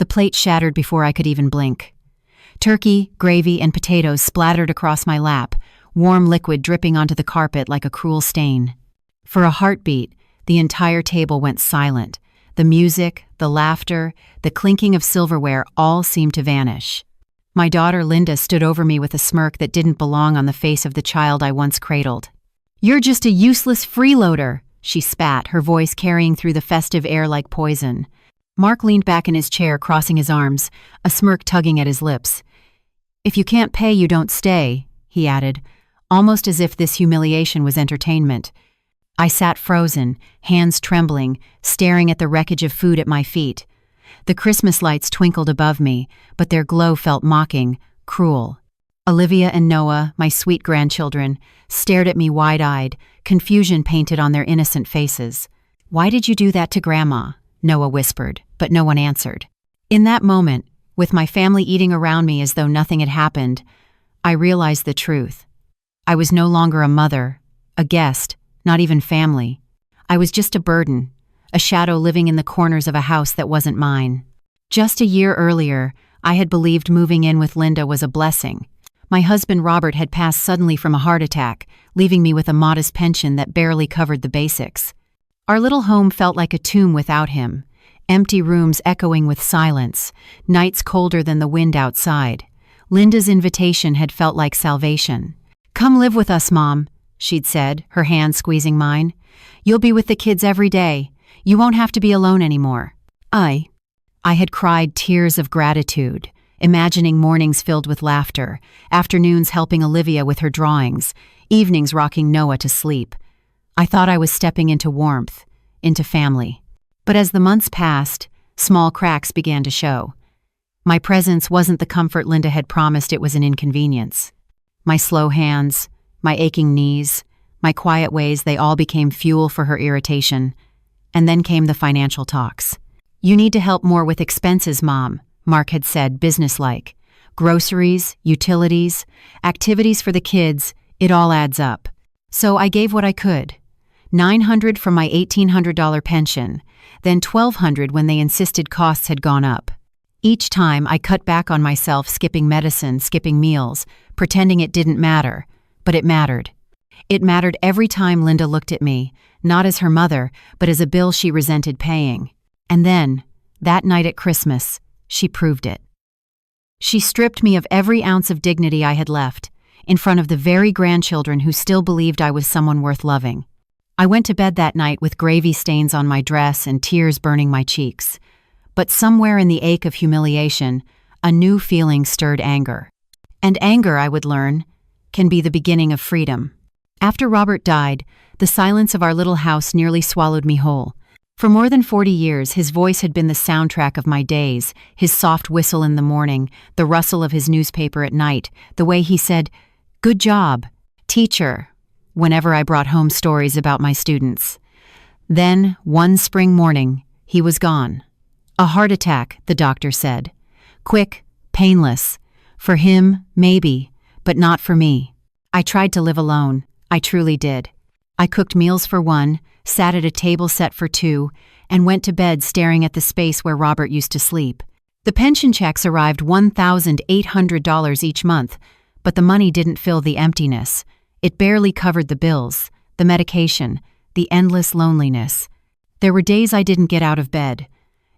The plate shattered before I could even blink. Turkey, gravy, and potatoes splattered across my lap, warm liquid dripping onto the carpet like a cruel stain. For a heartbeat, the entire table went silent. The music, the laughter, the clinking of silverware all seemed to vanish. My daughter Linda stood over me with a smirk that didn't belong on the face of the child I once cradled. "You're just a useless freeloader," she spat, her voice carrying through the festive air like poison. Mark leaned back in his chair, crossing his arms, a smirk tugging at his lips. "If you can't pay, you don't stay," he added, almost as if this humiliation was entertainment. I sat frozen, hands trembling, staring at the wreckage of food at my feet. The Christmas lights twinkled above me, but their glow felt mocking, cruel. Olivia and Noah, my sweet grandchildren, stared at me wide-eyed, confusion painted on their innocent faces. "Why did you do that to Grandma?" Noah whispered, but no one answered. In that moment, with my family eating around me as though nothing had happened, I realized the truth. I was no longer a mother, a guest, not even family. I was just a burden, a shadow living in the corners of a house that wasn't mine. Just a year earlier, I had believed moving in with Linda was a blessing. My husband Robert had passed suddenly from a heart attack, leaving me with a modest pension that barely covered the basics. Our little home felt like a tomb without him, empty rooms echoing with silence, nights colder than the wind outside. Linda's invitation had felt like salvation. "Come live with us, Mom," she'd said, her hand squeezing mine. "You'll be with the kids every day. You won't have to be alone anymore." I had cried tears of gratitude, imagining mornings filled with laughter, afternoons helping Olivia with her drawings, evenings rocking Noah to sleep. I thought I was stepping into warmth, into family. But as the months passed, small cracks began to show. My presence wasn't the comfort Linda had promised, it was an inconvenience. My slow hands, my aching knees, my quiet ways, they all became fuel for her irritation. And then came the financial talks. "You need to help more with expenses, Mom," Mark had said, businesslike. "Groceries, utilities, activities for the kids, it all adds up." So I gave what I could. $900 from my $1,800 pension, then $1,200 when they insisted costs had gone up. Each time I cut back on myself, skipping medicine, skipping meals, pretending it didn't matter, but it mattered. It mattered every time Linda looked at me, not as her mother, but as a bill she resented paying. And then, that night at Christmas, she proved it. She stripped me of every ounce of dignity I had left, in front of the very grandchildren who still believed I was someone worth loving. I went to bed that night with gravy stains on my dress and tears burning my cheeks. But somewhere in the ache of humiliation, a new feeling stirred anger. And anger, I would learn, can be the beginning of freedom. After Robert died, the silence of our little house nearly swallowed me whole. For more than 40 years, his voice had been the soundtrack of my days, his soft whistle in the morning, the rustle of his newspaper at night, the way he said, "Good job, teacher," whenever I brought home stories about my students. Then, one spring morning, he was gone. A heart attack, the doctor said. Quick, painless. For him, maybe, but not for me. I tried to live alone. I truly did. I cooked meals for one, sat at a table set for two, and went to bed staring at the space where Robert used to sleep. The pension checks arrived $1,800 each month, but the money didn't fill the emptiness. It barely covered the bills, the medication, the endless loneliness. There were days I didn't get out of bed.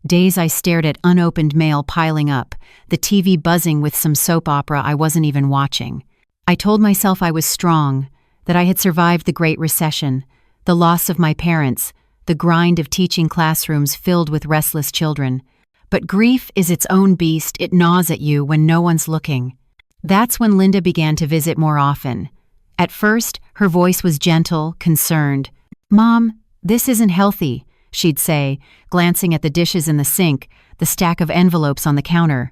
Days I stared at unopened mail piling up, the TV buzzing with some soap opera I wasn't even watching. I told myself I was strong, that I had survived the Great Recession, the loss of my parents, the grind of teaching classrooms filled with restless children. But grief is its own beast, it gnaws at you when no one's looking. That's when Linda began to visit more often. At first, her voice was gentle, concerned. "Mom, this isn't healthy," she'd say, glancing at the dishes in the sink, the stack of envelopes on the counter.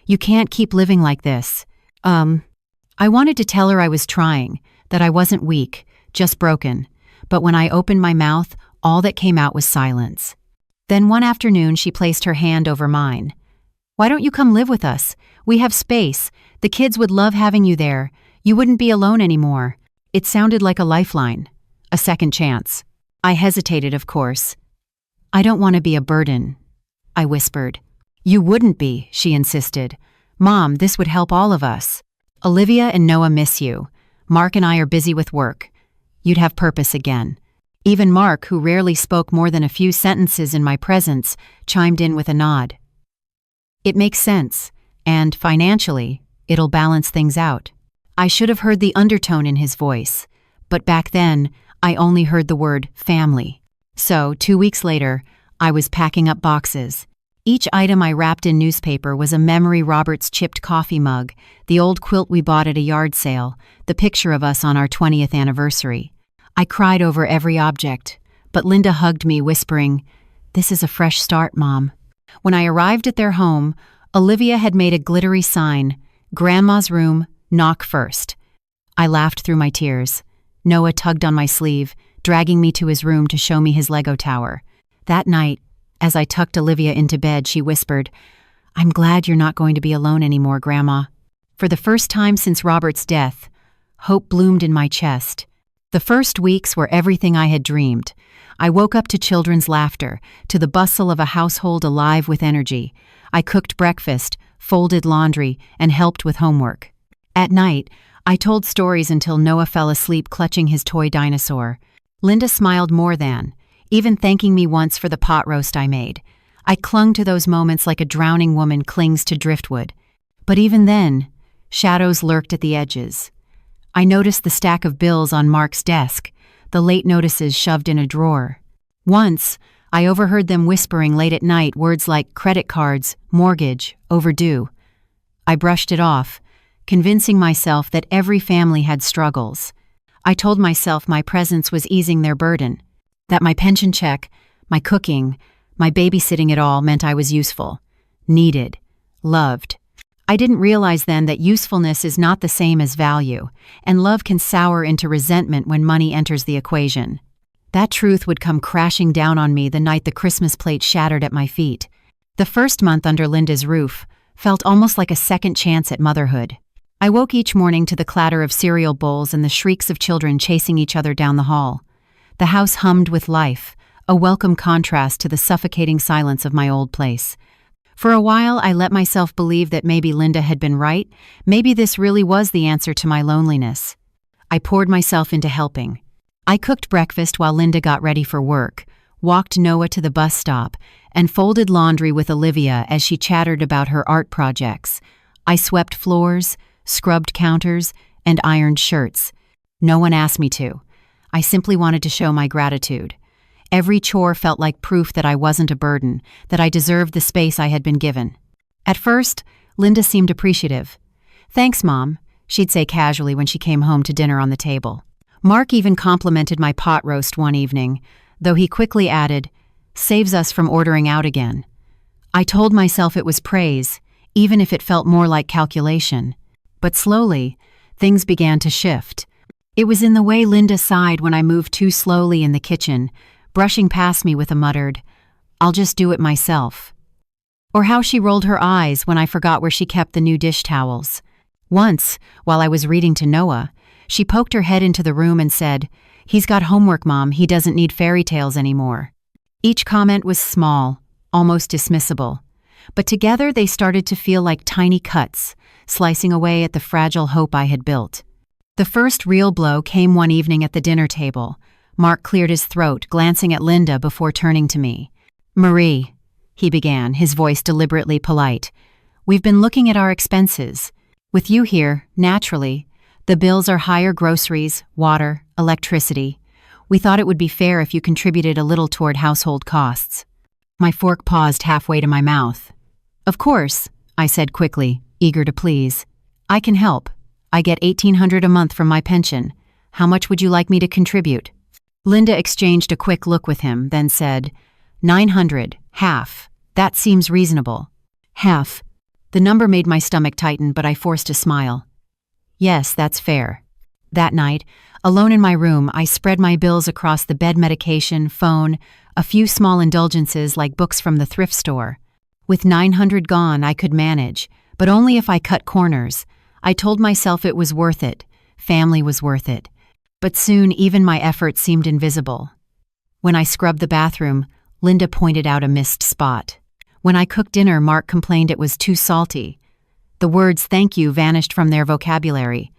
"You can't keep living like this." I wanted to tell her I was trying, that I wasn't weak, just broken. But when I opened my mouth, all that came out was silence. Then one afternoon she placed her hand over mine. "Why don't you come live with us? We have space. The kids would love having you there. You wouldn't be alone anymore." It sounded like a lifeline, a second chance. I hesitated, of course. "I don't want to be a burden," I whispered. You wouldn't be, she insisted. Mom, this would help all of us. Olivia and Noah miss you. Mark and I are busy with work. You'd have purpose again. Even Mark, who rarely spoke more than a few sentences in my presence, chimed in with a nod. It makes sense, and financially, it'll balance things out. I should have heard the undertone in his voice, but back then, I only heard the word family. So, 2 weeks later, I was packing up boxes. Each item I wrapped in newspaper was a memory: Robert's chipped coffee mug, the old quilt we bought at a yard sale, the picture of us on our 20th anniversary. I cried over every object, but Linda hugged me, whispering, "This is a fresh start, Mom." When I arrived at their home, Olivia had made a glittery sign, "Grandma's room, knock first." I laughed through my tears. Noah tugged on my sleeve, dragging me to his room to show me his Lego tower. That night, as I tucked Olivia into bed, she whispered, "I'm glad you're not going to be alone anymore, Grandma." For the first time since Robert's death, hope bloomed in my chest. The first weeks were everything I had dreamed. I woke up to children's laughter, to the bustle of a household alive with energy. I cooked breakfast, folded laundry, and helped with homework. At night, I told stories until Noah fell asleep clutching his toy dinosaur. Linda smiled more than, even thanking me once for the pot roast I made. I clung to those moments like a drowning woman clings to driftwood. But even then, shadows lurked at the edges. I noticed the stack of bills on Mark's desk, the late notices shoved in a drawer. Once, I overheard them whispering late at night words like credit cards, mortgage, overdue. I brushed it off, convincing myself that every family had struggles. I told myself my presence was easing their burden, that my pension check, my cooking, my babysitting, it all meant I was useful, needed, loved. I didn't realize then that usefulness is not the same as value, and love can sour into resentment when money enters the equation. That truth would come crashing down on me the night the Christmas plate shattered at my feet. The first month under Linda's roof felt almost like a second chance at motherhood. I woke each morning to the clatter of cereal bowls and the shrieks of children chasing each other down the hall. The house hummed with life, a welcome contrast to the suffocating silence of my old place. For a while, I let myself believe that maybe Linda had been right, maybe this really was the answer to my loneliness. I poured myself into helping. I cooked breakfast while Linda got ready for work, walked Noah to the bus stop, and folded laundry with Olivia as she chattered about her art projects. I swept floors, scrubbed counters, and ironed shirts. No one asked me to. I simply wanted to show my gratitude. Every chore felt like proof that I wasn't a burden, that I deserved the space I had been given. At first, Linda seemed appreciative. "Thanks, Mom," she'd say casually when she came home to dinner on the table. Mark even complimented my pot roast one evening, though he quickly added, "Saves us from ordering out again." I told myself it was praise, even if it felt more like calculation. But slowly, things began to shift. It was in the way Linda sighed when I moved too slowly in the kitchen, brushing past me with a muttered, "I'll just do it myself." Or how she rolled her eyes when I forgot where she kept the new dish towels. Once, while I was reading to Noah, she poked her head into the room and said, "He's got homework, Mom, he doesn't need fairy tales anymore." Each comment was small, almost dismissible, but together they started to feel like tiny cuts, slicing away at the fragile hope I had built. The first real blow came one evening at the dinner table. Mark cleared his throat, glancing at Linda before turning to me. "Marie," he began, his voice deliberately polite, "we've been looking at our expenses. With you here, naturally, the bills are higher: groceries, water, electricity. We thought it would be fair if you contributed a little toward household costs." My fork paused halfway to my mouth. "Of course," I said quickly, eager to please. "I can help. I get $1,800 a month from my pension. How much would you like me to contribute?" Linda exchanged a quick look with him, then said, "900, half. That seems reasonable." Half. The number made my stomach tighten, but I forced a smile. "Yes, that's fair." That night, alone in my room, I spread my bills across the bed: medication, phone, a few small indulgences like books from the thrift store. With 900 gone, I could manage, but only if I cut corners. I told myself it was worth it. Family was worth it. But soon even my effort seemed invisible. When I scrubbed the bathroom, Linda pointed out a missed spot. When I cooked dinner, Mark complained it was too salty. The words thank you vanished from their vocabulary.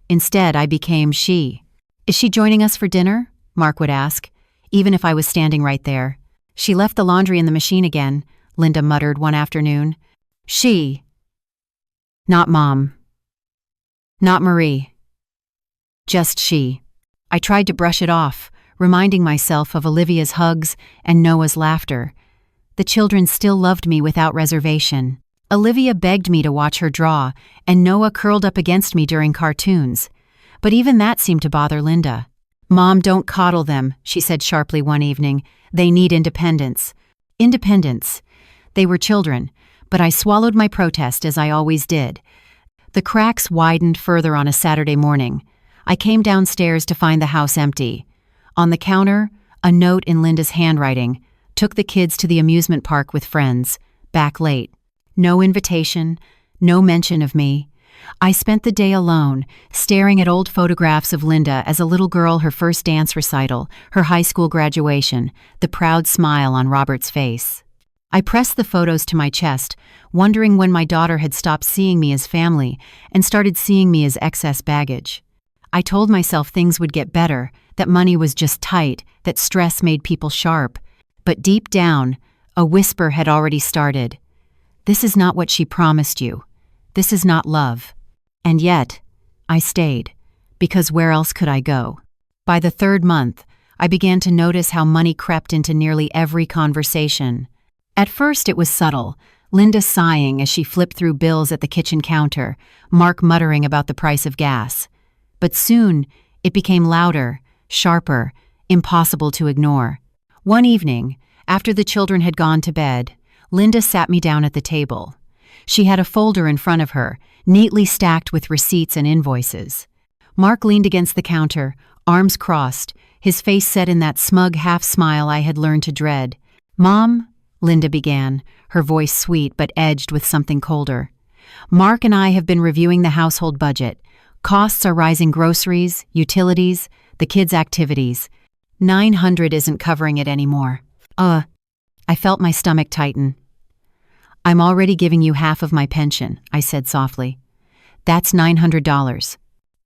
Instead, I became she. Is she joining us for dinner? Mark would ask, even if I was standing right there. She left the laundry in the machine again, Linda muttered one afternoon. She. Not Mom. Not Marie. Just she. I tried to brush it off, reminding myself of Olivia's hugs and Noah's laughter. The children still loved me without reservation. Olivia begged me to watch her draw, and Noah curled up against me during cartoons. But even that seemed to bother Linda. Mom, don't coddle them, she said sharply one evening. They need independence. Independence. They were children, but I swallowed my protest as I always did. The cracks widened further on a Saturday morning. I came downstairs to find the house empty. On the counter, a note in Linda's handwriting. Took the kids to the amusement park with friends. Back late. No invitation, no mention of me. I spent the day alone, staring at old photographs of Linda as a little girl, her first dance recital, her high school graduation, the proud smile on Robert's face. I pressed the photos to my chest, wondering when my daughter had stopped seeing me as family and started seeing me as excess baggage. I told myself things would get better, that money was just tight, that stress made people sharp. But deep down, a whisper had already started. This is not what she promised you. This is not love. And yet, I stayed, because where else could I go? By the third month, I began to notice how money crept into nearly every conversation. At first it was subtle, Linda sighing as she flipped through bills at the kitchen counter, Mark muttering about the price of gas. But soon, it became louder, sharper, impossible to ignore. One evening, after the children had gone to bed, Linda sat me down at the table. She had a folder in front of her, neatly stacked with receipts and invoices. Mark leaned against the counter, arms crossed, his face set in that smug half-smile I had learned to dread. Mom, Linda began, her voice sweet but edged with something colder. Mark and I have been reviewing the household budget. Costs are rising: groceries, utilities, the kids' activities. $900 isn't covering it anymore. I felt my stomach tighten. I'm already giving you half of my pension, I said softly. That's $900.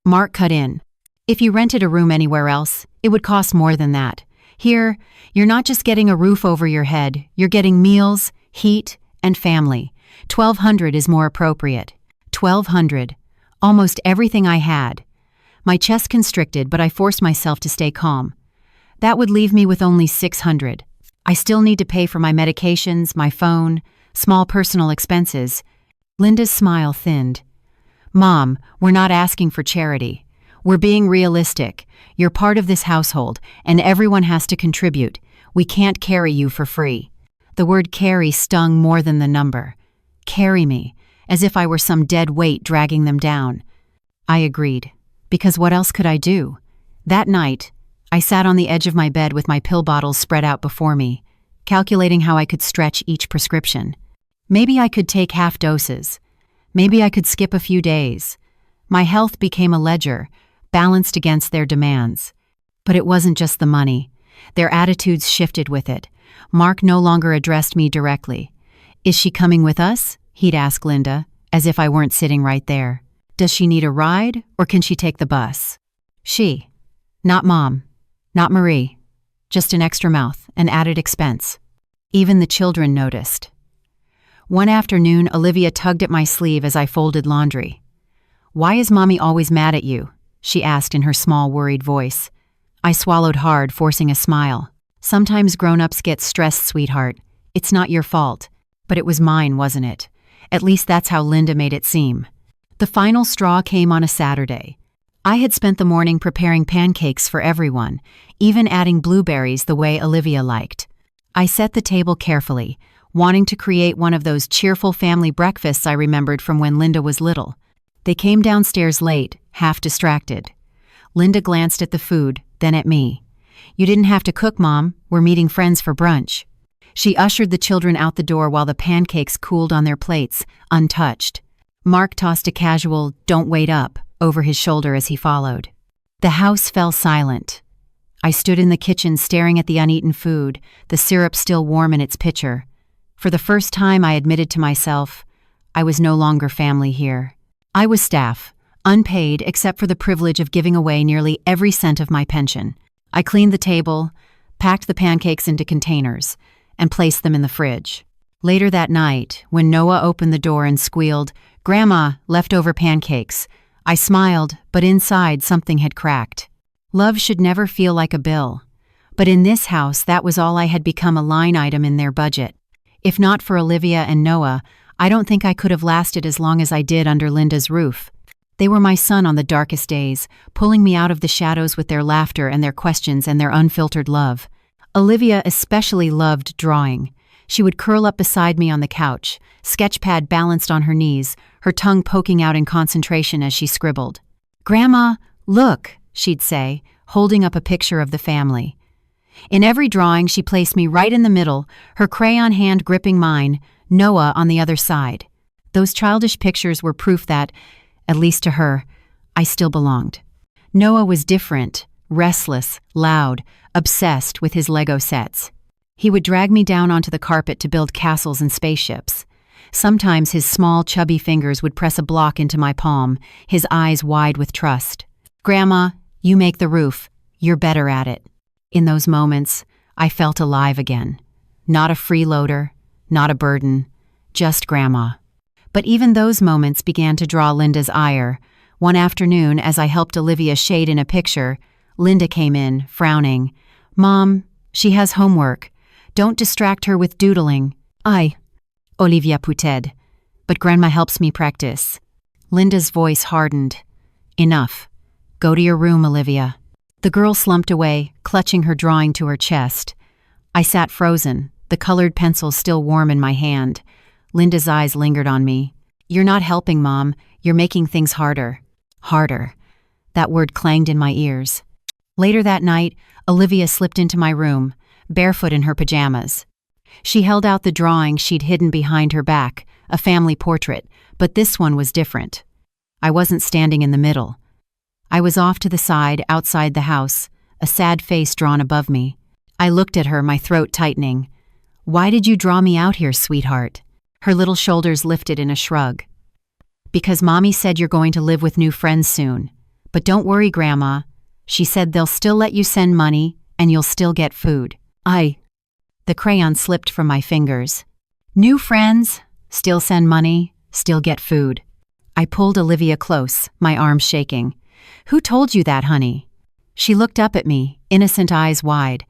Mark cut in. If you rented a room anywhere else, it would cost more than that. Here, you're not just getting a roof over your head, you're getting meals, heat, and family. $1,200 is more appropriate. $1,200. Almost everything I had. My chest constricted, but I forced myself to stay calm. That would leave me with only $600. I still need to pay for my medications, my phone, small personal expenses. Linda's smile thinned. Mom, we're not asking for charity. We're being realistic. You're part of this household, and everyone has to contribute. We can't carry you for free. The word carry stung more than the number. Carry me, as if I were some dead weight dragging them down. I agreed, because what else could I do? That night, I sat on the edge of my bed with my pill bottles spread out before me, calculating how I could stretch each prescription. Maybe I could take half doses. Maybe I could skip a few days. My health became a ledger, balanced against their demands. But it wasn't just the money. Their attitudes shifted with it. Mark no longer addressed me directly. Is she coming with us? He'd ask Linda, as if I weren't sitting right there. Does she need a ride, or can she take the bus? She. Not Mom. Not Marie. Just an extra mouth, an added expense. Even the children noticed. One afternoon, Olivia tugged at my sleeve as I folded laundry. Why is Mommy always mad at you? She asked in her small, worried voice. I swallowed hard, forcing a smile. Sometimes grown-ups get stressed, sweetheart. It's not your fault. But it was mine, wasn't it? At least that's how Linda made it seem. The final straw came on a Saturday. I had spent the morning preparing pancakes for everyone, even adding blueberries the way Olivia liked. I set the table carefully, wanting to create one of those cheerful family breakfasts I remembered from when Linda was little. They came downstairs late, half distracted. Linda glanced at the food, then at me. You didn't have to cook, Mom. We're meeting friends for brunch. She ushered the children out the door while the pancakes cooled on their plates, untouched. Mark tossed a casual, "Don't wait up," over his shoulder as he followed. The house fell silent. I stood in the kitchen staring at the uneaten food, the syrup still warm in its pitcher. For the first time, I admitted to myself I was no longer family here. I was staff, unpaid except for the privilege of giving away nearly every cent of my pension. I cleaned the table, packed the pancakes into containers, and placed them in the fridge. Later that night, when Noah opened the door and squealed, "Grandma, leftover pancakes," I smiled, but inside something had cracked. Love should never feel like a bill. But in this house, that was all I had become, a line item in their budget. If not for Olivia and Noah, I don't think I could have lasted as long as I did under Linda's roof. They were my sun on the darkest days, pulling me out of the shadows with their laughter and their questions and their unfiltered love. Olivia especially loved drawing. She would curl up beside me on the couch, sketchpad balanced on her knees, her tongue poking out in concentration as she scribbled. "Grandma, look," she'd say, holding up a picture of the family. In every drawing, she placed me right in the middle, her crayon hand gripping mine, Noah on the other side. Those childish pictures were proof that, at least to her, I still belonged. Noah was different, restless, loud, obsessed with his Lego sets. He would drag me down onto the carpet to build castles and spaceships. Sometimes his small, chubby fingers would press a block into my palm, his eyes wide with trust. "Grandma, you make the roof. You're better at it." In those moments, I felt alive again. Not a freeloader, not a burden, just Grandma. But even those moments began to draw Linda's ire. One afternoon, as I helped Olivia shade in a picture, Linda came in, frowning. "Mom, she has homework. Don't distract her with doodling." Olivia pouted. "But Grandma helps me practice." Linda's voice hardened. "Enough. Go to your room, Olivia." The girl slumped away, clutching her drawing to her chest. I sat frozen, the colored pencil still warm in my hand. Linda's eyes lingered on me. "You're not helping, Mom. You're making things harder." Harder. That word clanged in my ears. Later that night, Olivia slipped into my room, barefoot in her pajamas. She held out the drawing she'd hidden behind her back, a family portrait, but this one was different. I wasn't standing in the middle. I was off to the side, outside the house, a sad face drawn above me. I looked at her, my throat tightening. "Why did you draw me out here, sweetheart?" Her little shoulders lifted in a shrug. "Because Mommy said you're going to live with new friends soon. But don't worry, Grandma. She said they'll still let you send money, and you'll still get food." The crayon slipped from my fingers. "New friends, still send money, still get food." I pulled Olivia close, my arms shaking. "Who told you that, honey?" She looked up at me, innocent eyes wide.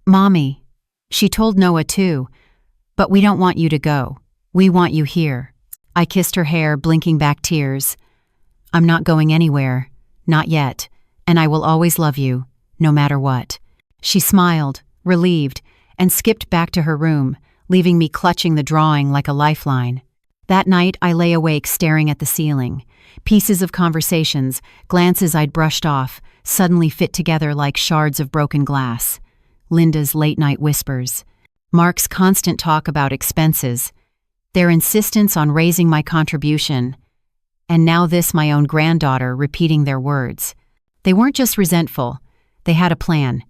"Mommy. She told Noah too. But we don't want you to go. We want you here." I kissed her hair, blinking back tears. "I'm not going anywhere. Not yet. And I will always love you, no matter what." She smiled, relieved, and skipped back to her room, leaving me clutching the drawing like a lifeline. That night, I lay awake staring at the ceiling. Pieces of conversations, glances I'd brushed off, suddenly fit together like shards of broken glass. Linda's late-night whispers. Mark's constant talk about expenses. Their insistence on raising my contribution. And now this, my own granddaughter, repeating their words. They weren't just resentful. They had a plan.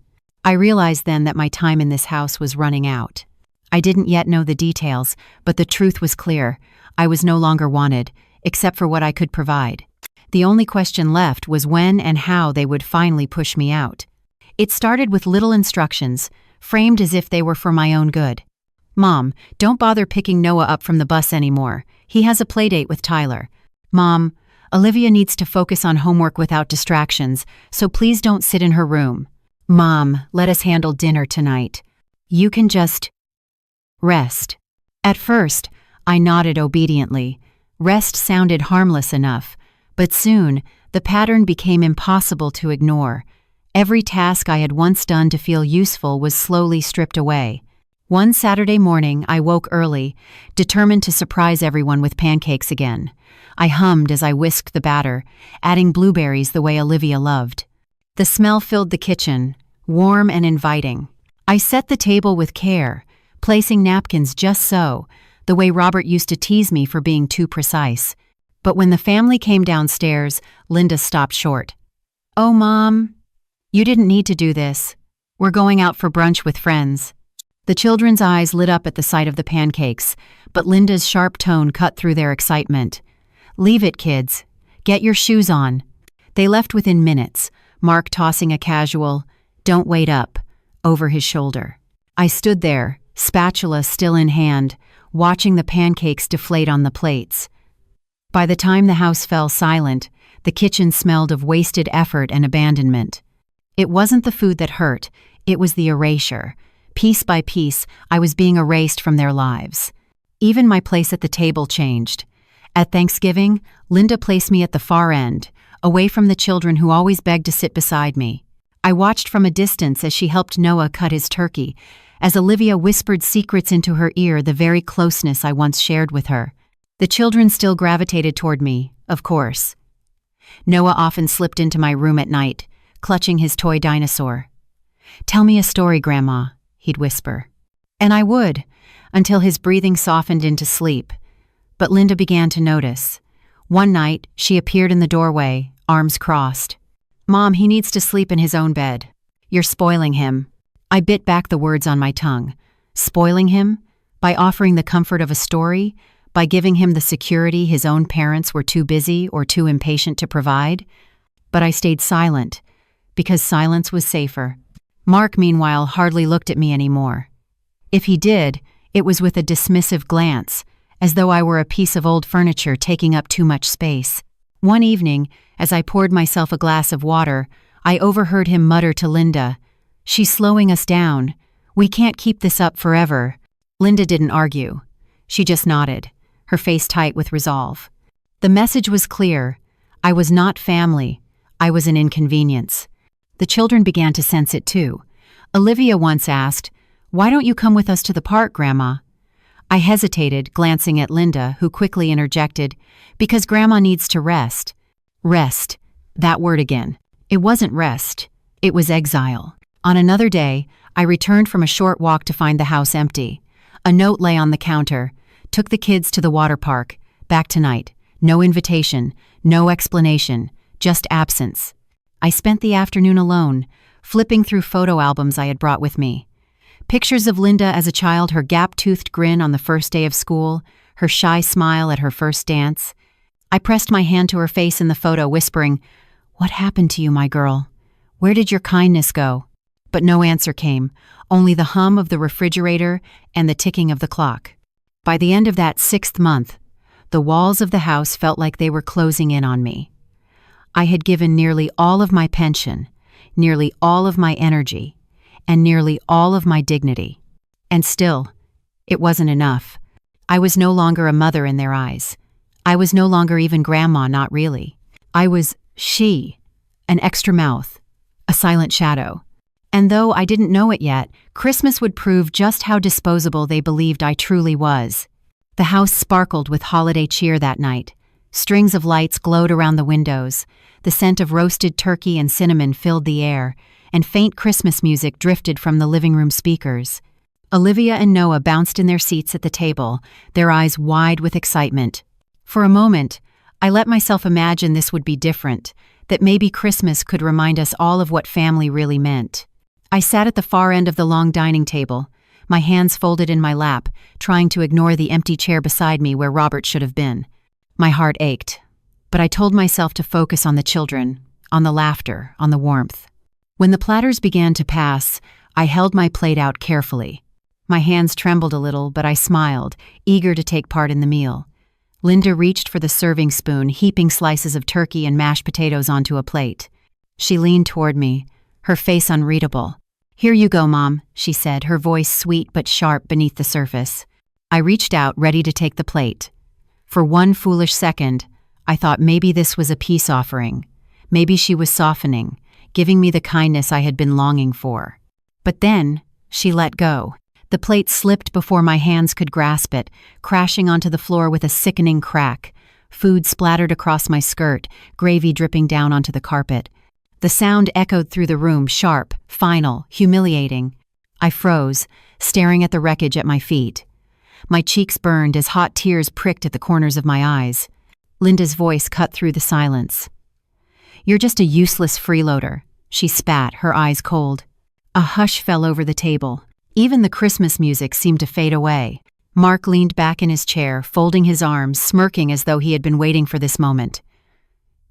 I realized then that my time in this house was running out. I didn't yet know the details, but the truth was clear. I was no longer wanted, except for what I could provide. The only question left was when and how they would finally push me out. It started with little instructions, framed as if they were for my own good. "Mom, don't bother picking Noah up from the bus anymore. He has a playdate with Tyler." "Mom, Olivia needs to focus on homework without distractions, so please don't sit in her room." "Mom, let us handle dinner tonight. You can just rest." At first, I nodded obediently. Rest sounded harmless enough, but soon the pattern became impossible to ignore. Every task I had once done to feel useful was slowly stripped away. One Saturday morning, I woke early, determined to surprise everyone with pancakes again. I hummed as I whisked the batter, adding blueberries the way Olivia loved. The smell filled the kitchen, warm and inviting. I set the table with care, placing napkins just so, the way Robert used to tease me for being too precise. But when the family came downstairs, Linda stopped short. "Oh, Mom, you didn't need to do this. We're going out for brunch with friends." The children's eyes lit up at the sight of the pancakes, but Linda's sharp tone cut through their excitement. "Leave it, kids. Get your shoes on." They left within minutes, Mark tossing a casual, "Don't wait up," over his shoulder. I stood there, spatula still in hand, watching the pancakes deflate on the plates. By the time the house fell silent, the kitchen smelled of wasted effort and abandonment. It wasn't the food that hurt, it was the erasure. Piece by piece, I was being erased from their lives. Even my place at the table changed. At Thanksgiving, Linda placed me at the far end, away from the children who always begged to sit beside me. I watched from a distance as she helped Noah cut his turkey, as Olivia whispered secrets into her ear, the very closeness I once shared with her. The children still gravitated toward me, of course. Noah often slipped into my room at night, clutching his toy dinosaur. "Tell me a story, Grandma," he'd whisper. And I would, until his breathing softened into sleep. But Linda began to notice. One night, she appeared in the doorway, arms crossed. "Mom, he needs to sleep in his own bed. You're spoiling him." I bit back the words on my tongue. Spoiling him? By offering the comfort of a story? By giving him the security his own parents were too busy or too impatient to provide? But I stayed silent, because silence was safer. Mark, meanwhile, hardly looked at me anymore. If he did, it was with a dismissive glance, as though I were a piece of old furniture taking up too much space. One evening, as I poured myself a glass of water, I overheard him mutter to Linda, "She's slowing us down. We can't keep this up forever." Linda didn't argue. She just nodded, her face tight with resolve. The message was clear. I was not family. I was an inconvenience. The children began to sense it too. Olivia once asked, "Why don't you come with us to the park, Grandma?" I hesitated, glancing at Linda, who quickly interjected, "Because Grandma needs to rest." Rest. That word again. It wasn't rest. It was exile. On another day, I returned from a short walk to find the house empty. A note lay on the counter. Took the kids to the water park. Back tonight. No invitation. No explanation. Just absence. I spent the afternoon alone, flipping through photo albums I had brought with me. Pictures of Linda as a child, her gap-toothed grin on the first day of school, her shy smile at her first dance. I pressed my hand to her face in the photo, whispering, "What happened to you, my girl? Where did your kindness go?" But no answer came, only the hum of the refrigerator and the ticking of the clock. By the end of that 6th month, the walls of the house felt like they were closing in on me. I had given nearly all of my pension, nearly all of my energy, and nearly all of my dignity. And still, it wasn't enough. I was no longer a mother in their eyes. I was no longer even Grandma, not really. I was she, an extra mouth, a silent shadow. And though I didn't know it yet, Christmas would prove just how disposable they believed I truly was. The house sparkled with holiday cheer that night. Strings of lights glowed around the windows. The scent of roasted turkey and cinnamon filled the air, and faint Christmas music drifted from the living room speakers. Olivia and Noah bounced in their seats at the table, their eyes wide with excitement. For a moment, I let myself imagine this would be different, that maybe Christmas could remind us all of what family really meant. I sat at the far end of the long dining table, my hands folded in my lap, trying to ignore the empty chair beside me where Robert should have been. My heart ached, but I told myself to focus on the children, on the laughter, on the warmth. When the platters began to pass, I held my plate out carefully. My hands trembled a little, but I smiled, eager to take part in the meal. Linda reached for the serving spoon, heaping slices of turkey and mashed potatoes onto a plate. She leaned toward me, her face unreadable. "Here you go, Mom," she said, her voice sweet but sharp beneath the surface. I reached out, ready to take the plate. For one foolish second, I thought maybe this was a peace offering. Maybe she was softening, giving me the kindness I had been longing for. But then, she let go. The plate slipped before my hands could grasp it, crashing onto the floor with a sickening crack. Food splattered across my skirt, gravy dripping down onto the carpet. The sound echoed through the room, sharp, final, humiliating. I froze, staring at the wreckage at my feet. My cheeks burned as hot tears pricked at the corners of my eyes. Linda's voice cut through the silence. "You're just a useless freeloader," she spat, her eyes cold. A hush fell over the table. Even the Christmas music seemed to fade away. Mark leaned back in his chair, folding his arms, smirking as though he had been waiting for this moment.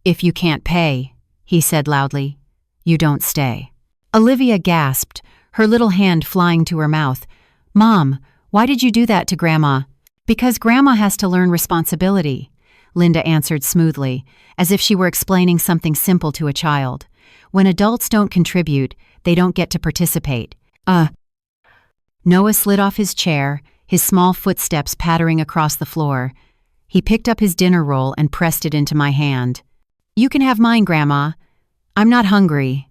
"If you can't pay," he said loudly, "you don't stay." Olivia gasped, her little hand flying to her mouth. "Mom, why did you do that to Grandma?" "Because Grandma has to learn responsibility," Linda answered smoothly, as if she were explaining something simple to a child. "When adults don't contribute, they don't get to participate." Noah slid off his chair, his small footsteps pattering across the floor. He picked up his dinner roll and pressed it into my hand. "You can have mine, Grandma. I'm not hungry."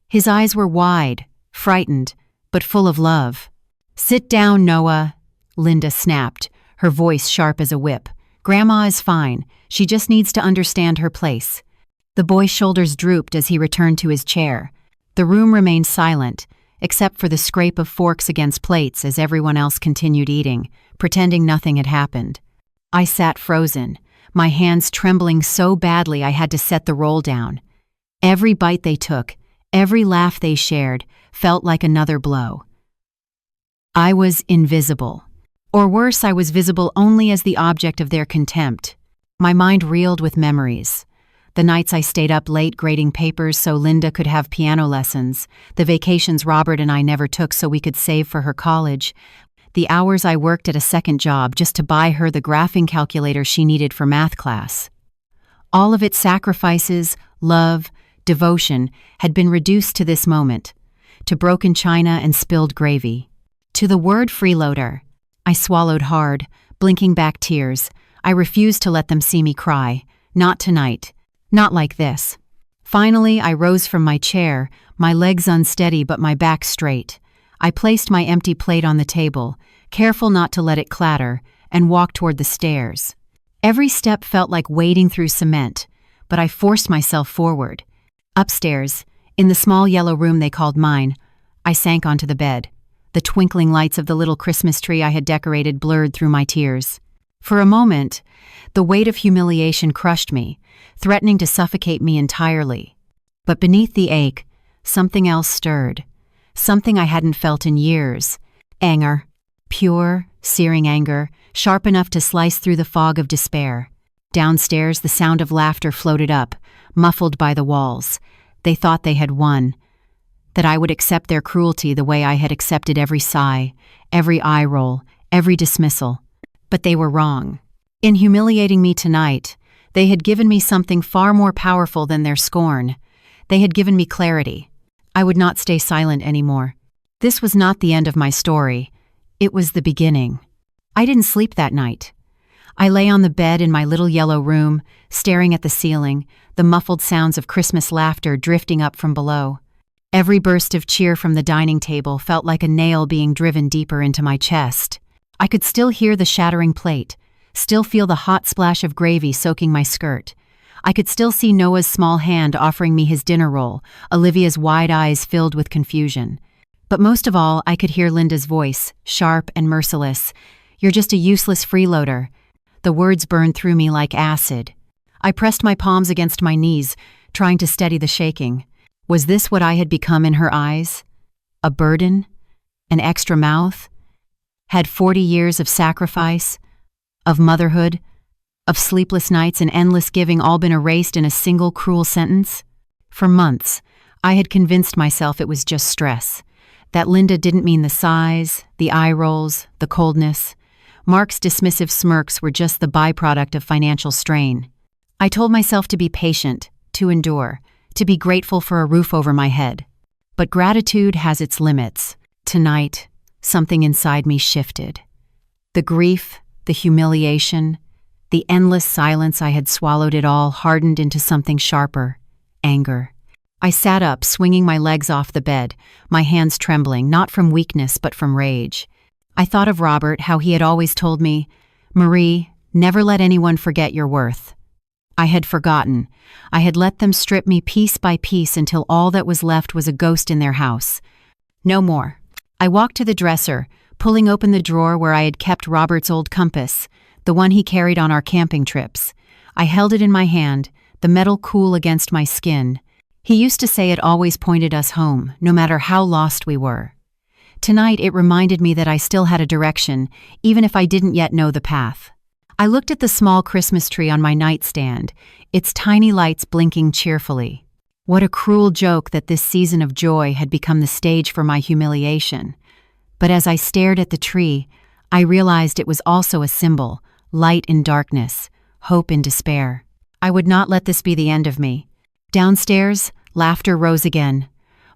His eyes were wide, frightened, but full of love. "Sit down, Noah," Linda snapped, her voice sharp as a whip. "Grandma is fine. She just needs to understand her place." The boy's shoulders drooped as he returned to his chair. The room remained silent, except for the scrape of forks against plates as everyone else continued eating, pretending nothing had happened. I sat frozen, my hands trembling so badly I had to set the roll down. Every bite they took, every laugh they shared, felt like another blow. I was invisible. Or worse, I was visible only as the object of their contempt. My mind reeled with memories. The nights I stayed up late grading papers so Linda could have piano lessons, the vacations Robert and I never took so we could save for her college, the hours I worked at a second job just to buy her the graphing calculator she needed for math class. All of its sacrifices, love, devotion had been reduced to this moment, to broken china and spilled gravy, to the word freeloader. I swallowed hard, blinking back tears. I refused to let them see me cry. Not tonight. Not like this. Finally, I rose from my chair, my legs unsteady but my back straight. I placed my empty plate on the table, careful not to let it clatter, and walked toward the stairs. Every step felt like wading through cement, but I forced myself forward. Upstairs, in the small yellow room they called mine, I sank onto the bed. The twinkling lights of the little Christmas tree I had decorated blurred through my tears. For a moment, the weight of humiliation crushed me, threatening to suffocate me entirely. But beneath the ache, something else stirred. Something I hadn't felt in years. Anger. Pure, searing anger, sharp enough to slice through the fog of despair. Downstairs, the sound of laughter floated up, muffled by the walls. They thought they had won. That I would accept their cruelty the way I had accepted every sigh, every eye roll, every dismissal. But they were wrong. In humiliating me tonight, they had given me something far more powerful than their scorn. They had given me clarity. I would not stay silent anymore. This was not the end of my story. It was the beginning. I didn't sleep that night. I lay on the bed in my little yellow room, staring at the ceiling, the muffled sounds of Christmas laughter drifting up from below. Every burst of cheer from the dining table felt like a nail being driven deeper into my chest. I could still hear the shattering plate, still feel the hot splash of gravy soaking my skirt. I could still see Noah's small hand offering me his dinner roll, Olivia's wide eyes filled with confusion. But most of all, I could hear Linda's voice, sharp and merciless. "You're just a useless freeloader." The words burned through me like acid. I pressed my palms against my knees, trying to steady the shaking. Was this what I had become in her eyes? A burden? An extra mouth? Had 40 years of sacrifice, of motherhood, of sleepless nights and endless giving all been erased in a single cruel sentence? For months, I had convinced myself it was just stress, that Linda didn't mean the sighs, the eye rolls, the coldness. Mark's dismissive smirks were just the byproduct of financial strain. I told myself to be patient, to endure, to be grateful for a roof over my head. But gratitude has its limits. Tonight, something inside me shifted. The grief, the humiliation, the endless silence I had swallowed it all hardened into something sharper, anger. I sat up, swinging my legs off the bed, my hands trembling, not from weakness but from rage. I thought of Robert, how he had always told me, "Marie, never let anyone forget your worth." I had forgotten. I had let them strip me piece by piece until all that was left was a ghost in their house. No more. I walked to the dresser, pulling open the drawer where I had kept Robert's old compass, the one he carried on our camping trips. I held it in my hand, the metal cool against my skin. He used to say it always pointed us home, no matter how lost we were. Tonight it reminded me that I still had a direction, even if I didn't yet know the path. I looked at the small Christmas tree on my nightstand, its tiny lights blinking cheerfully. What a cruel joke that this season of joy had become the stage for my humiliation. But as I stared at the tree, I realized it was also a symbol, light in darkness, hope in despair. I would not let this be the end of me. Downstairs, laughter rose again.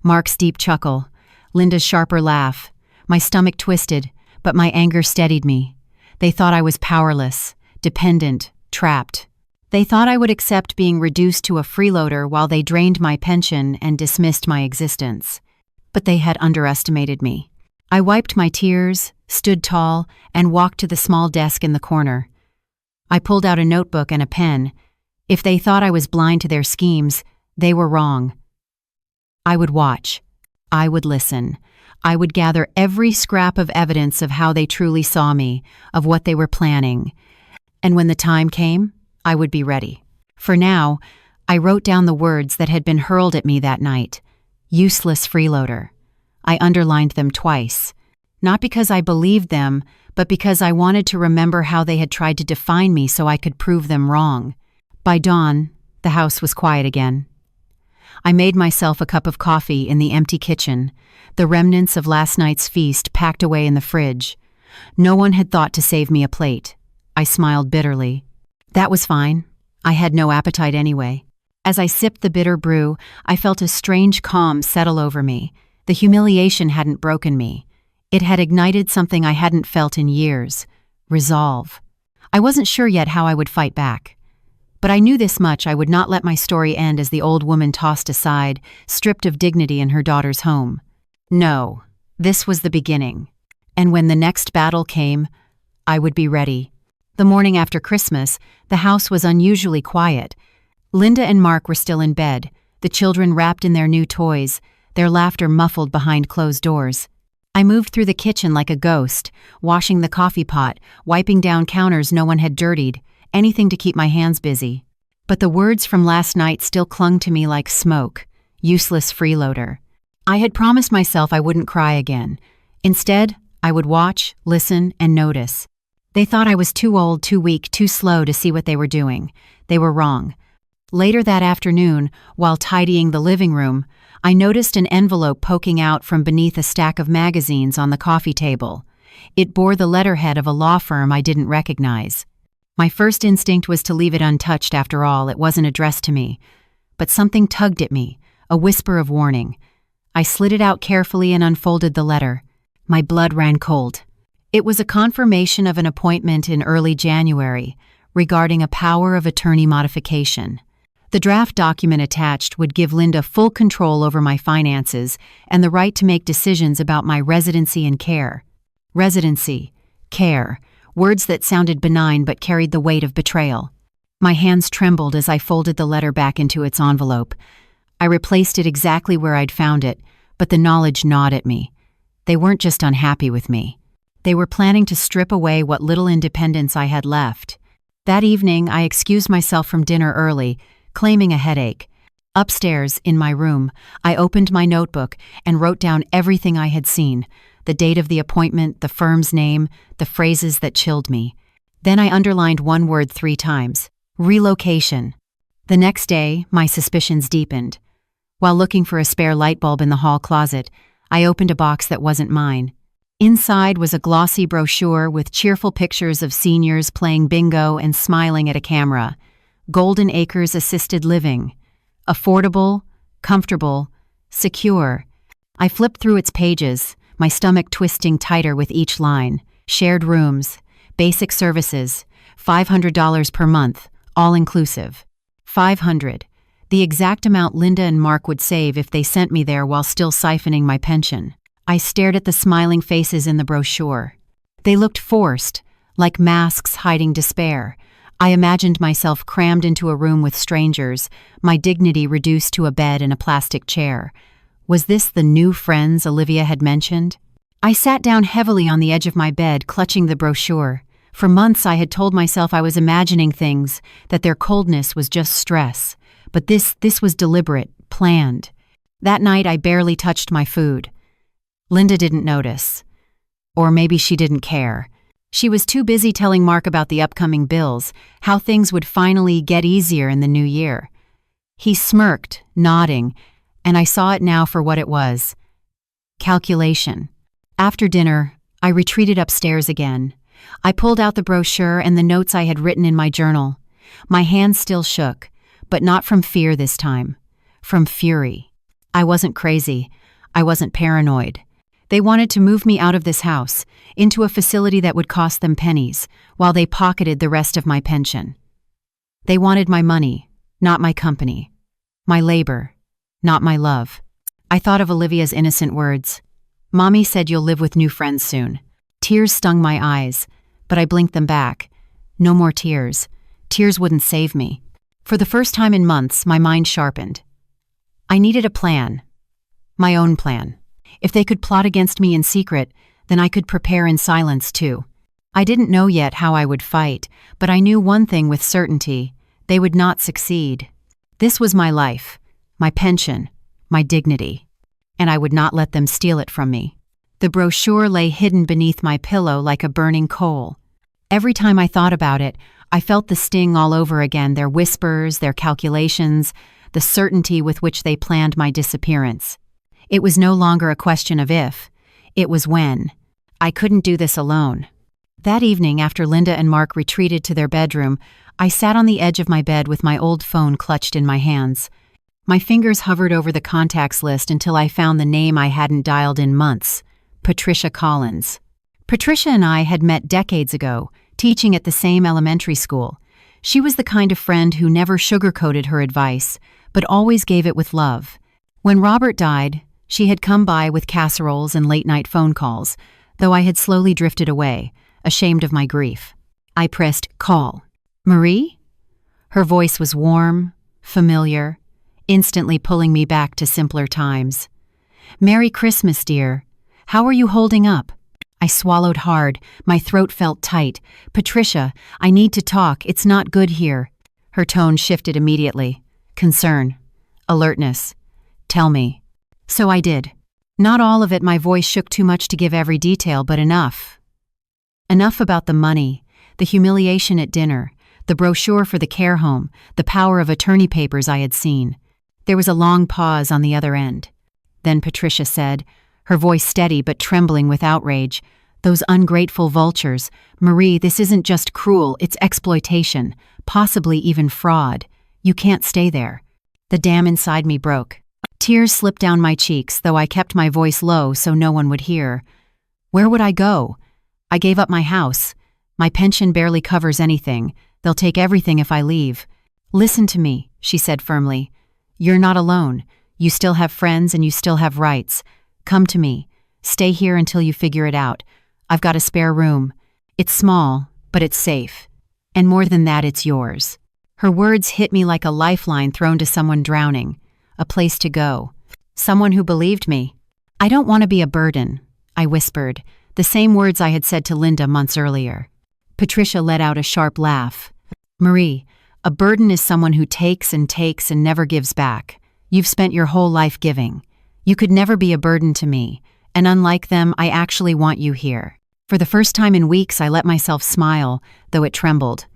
Mark's deep chuckle, Linda's sharper laugh. My stomach twisted, but my anger steadied me. They thought I was powerless, dependent, trapped. They thought I would accept being reduced to a freeloader while they drained my pension and dismissed my existence. But they had underestimated me. I wiped my tears, stood tall, and walked to the small desk in the corner. I pulled out a notebook and a pen. If they thought I was blind to their schemes, they were wrong. I would watch. I would listen. I would gather every scrap of evidence of how they truly saw me, of what they were planning. And when the time came, I would be ready. For now, I wrote down the words that had been hurled at me that night. Useless freeloader. I underlined them twice. Not because I believed them, but because I wanted to remember how they had tried to define me so I could prove them wrong. By dawn, the house was quiet again. I made myself a cup of coffee in the empty kitchen, the remnants of last night's feast packed away in the fridge. No one had thought to save me a plate. I smiled bitterly. That was fine. I had no appetite anyway. As I sipped the bitter brew, I felt a strange calm settle over me. The humiliation hadn't broken me. It had ignited something I hadn't felt in years: resolve. I wasn't sure yet how I would fight back. But I knew this much: I would not let my story end as the old woman tossed aside, stripped of dignity in her daughter's home. No, this was the beginning. And when the next battle came, I would be ready. The morning after Christmas, the house was unusually quiet. Linda and Mark were still in bed, the children wrapped in their new toys, their laughter muffled behind closed doors. I moved through the kitchen like a ghost, washing the coffee pot, wiping down counters no one had dirtied, anything to keep my hands busy. But the words from last night still clung to me like smoke. Useless freeloader. I had promised myself I wouldn't cry again. Instead, I would watch, listen, and notice. They thought I was too old, too weak, too slow to see what they were doing. They were wrong. Later that afternoon, while tidying the living room, I noticed an envelope poking out from beneath a stack of magazines on the coffee table. It bore the letterhead of a law firm I didn't recognize. My first instinct was to leave it untouched. After all, it wasn't addressed to me. But something tugged at me, a whisper of warning. I slid it out carefully and unfolded the letter. My blood ran cold. It was a confirmation of an appointment in early January regarding a power of attorney modification. The draft document attached would give Linda full control over my finances and the right to make decisions about my residency and care. Residency, care, words that sounded benign but carried the weight of betrayal. My hands trembled as I folded the letter back into its envelope. I replaced it exactly where I'd found it, but the knowledge gnawed at me. They weren't just unhappy with me. They were planning to strip away what little independence I had left. That evening, I excused myself from dinner early, claiming a headache. Upstairs, in my room, I opened my notebook and wrote down everything I had seen: the date of the appointment, the firm's name, the phrases that chilled me. Then I underlined one word 3 times: relocation. The next day, my suspicions deepened. While looking for a spare light bulb in the hall closet, I opened a box that wasn't mine. Inside was a glossy brochure with cheerful pictures of seniors playing bingo and smiling at a camera. Golden Acres Assisted Living. Affordable, comfortable, secure. I flipped through its pages, my stomach twisting tighter with each line. Shared rooms, basic services, $500 per month, all inclusive. $500. The exact amount Linda and Mark would save if they sent me there while still siphoning my pension. I stared at the smiling faces in the brochure. They looked forced, like masks hiding despair. I imagined myself crammed into a room with strangers, my dignity reduced to a bed and a plastic chair. Was this the new friends Olivia had mentioned? I sat down heavily on the edge of my bed, clutching the brochure. For months I had told myself I was imagining things, that their coldness was just stress. But this was deliberate, planned. That night I barely touched my food. Linda didn't notice. Or maybe she didn't care. She was too busy telling Mark about the upcoming bills, how things would finally get easier in the new year. He smirked, nodding, and I saw it now for what it was. Calculation. After dinner, I retreated upstairs again. I pulled out the brochure and the notes I had written in my journal. My hands still shook, but not from fear this time. From fury. I wasn't crazy. I wasn't paranoid. They wanted to move me out of this house, into a facility that would cost them pennies, while they pocketed the rest of my pension. They wanted my money, not my company. My labor, not my love. I thought of Olivia's innocent words. Mommy said you'll live with new friends soon. Tears stung my eyes, but I blinked them back. No more tears. Tears wouldn't save me. For the first time in months, my mind sharpened. I needed a plan. My own plan. If they could plot against me in secret, then I could prepare in silence too. I didn't know yet how I would fight, but I knew one thing with certainty. They would not succeed. This was my life, my pension, my dignity, and I would not let them steal it from me. The brochure lay hidden beneath my pillow like a burning coal. Every time I thought about it, I felt the sting all over again, their whispers, their calculations, the certainty with which they planned my disappearance. It was no longer a question of if, it was when. I couldn't do this alone. That evening, after Linda and Mark retreated to their bedroom, I sat on the edge of my bed with my old phone clutched in my hands. My fingers hovered over the contacts list until I found the name I hadn't dialed in months, Patricia Collins. Patricia and I had met decades ago, teaching at the same elementary school. She was the kind of friend who never sugarcoated her advice, but always gave it with love. When Robert died, she had come by with casseroles and late-night phone calls, though I had slowly drifted away, ashamed of my grief. I pressed call. Marie? Her voice was warm, familiar, instantly pulling me back to simpler times. Merry Christmas, dear. How are you holding up? I swallowed hard. My throat felt tight. Patricia, I need to talk. It's not good here. Her tone shifted immediately. Concern. Alertness. Tell me. So I did. Not all of it. My voice shook too much to give every detail, but enough. Enough about the money, the humiliation at dinner, the brochure for the care home, the power of attorney papers I had seen. There was a long pause on the other end. Then Patricia said, her voice steady but trembling with outrage, "Those ungrateful vultures. Marie, this isn't just cruel, it's exploitation, possibly even fraud. You can't stay there." The dam inside me broke. Tears slipped down my cheeks, though I kept my voice low so no one would hear. Where would I go? I gave up my house. My pension barely covers anything. They'll take everything if I leave. Listen to me, she said firmly. You're not alone. You still have friends and you still have rights. Come to me. Stay here until you figure it out. I've got a spare room. It's small, but it's safe. And more than that, it's yours. Her words hit me like a lifeline thrown to someone drowning. A place to go. Someone who believed me. I don't want to be a burden, I whispered, the same words I had said to Linda months earlier. Patricia let out a sharp laugh. Marie, a burden is someone who takes and never gives back. You've spent your whole life giving. You could never be a burden to me, and unlike them, I actually want you here. For the first time in weeks, I let myself smile, though it trembled.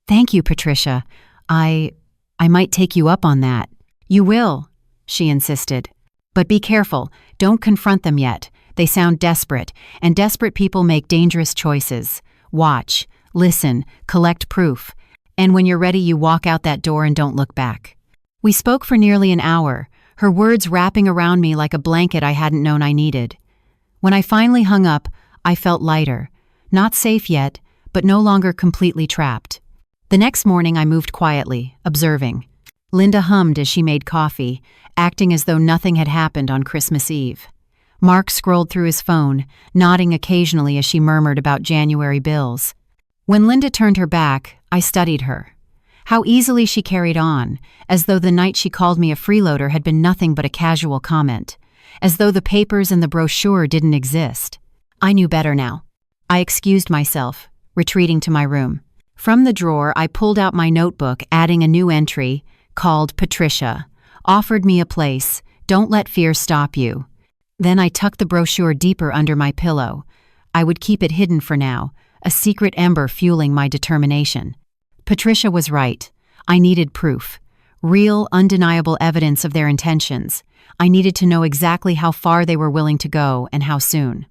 Thank you, Patricia. I might take you up on that. You will, she insisted. But be careful, don't confront them yet. They sound desperate, and desperate people make dangerous choices. Watch, listen, collect proof, and when you're ready, you walk out that door and don't look back. We spoke for nearly an hour, her words wrapping around me like a blanket I hadn't known I needed. When I finally hung up, I felt lighter. Not safe yet, but no longer completely trapped. The next morning I moved quietly, observing. Linda hummed as she made coffee, acting as though nothing had happened on Christmas Eve. Mark scrolled through his phone, nodding occasionally as she murmured about January bills. When Linda turned her back, I studied her. How easily she carried on, as though the night she called me a freeloader had been nothing but a casual comment, as though the papers and the brochure didn't exist. I knew better now. I excused myself, retreating to my room. From the drawer, I pulled out my notebook, adding a new entry, called Patricia. Offered me a place. Don't let fear stop you. Then I tucked the brochure deeper under my pillow. I would keep it hidden for now, a secret ember fueling my determination. Patricia was right. I needed proof. Real, undeniable evidence of their intentions. I needed to know exactly how far they were willing to go and how soon.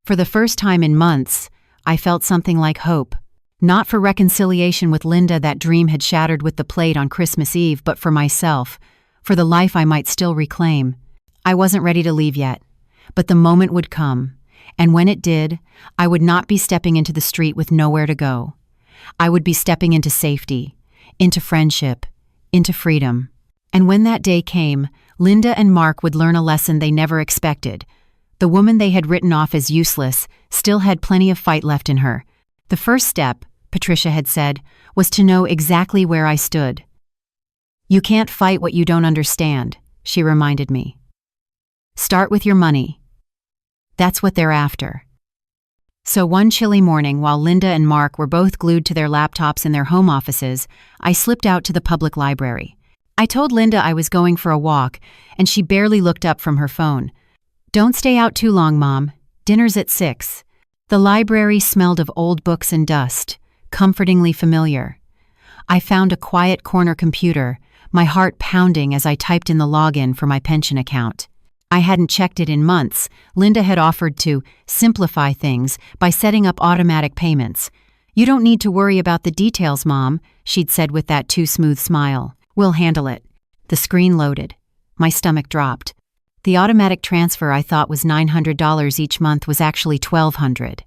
For the first time in months, I felt something like hope. Not for reconciliation with Linda, that dream had shattered with the plate on Christmas Eve, but for myself, for the life I might still reclaim. I wasn't ready to leave yet, but the moment would come, and when it did, I would not be stepping into the street with nowhere to go. I would be stepping into safety, into friendship, into freedom. And when that day came, Linda and Mark would learn a lesson they never expected. The woman they had written off as useless still had plenty of fight left in her. The first step, Patricia had said, was to know exactly where I stood. "You can't fight what you don't understand," she reminded me. "Start with your money. That's what they're after." So one chilly morning, while Linda and Mark were both glued to their laptops in their home offices, I slipped out to the public library. I told Linda I was going for a walk, and she barely looked up from her phone. "Don't stay out too long, Mom. Dinner's at 6. The library smelled of old books and dust, comfortingly familiar. I found a quiet corner computer, my heart pounding as I typed in the login for my pension account. I hadn't checked it in months. Linda had offered to simplify things by setting up automatic payments. "You don't need to worry about the details, Mom," she'd said with that too smooth smile. "We'll handle it." The screen loaded. My stomach dropped. The automatic transfer I thought was $900 each month was actually $1,200.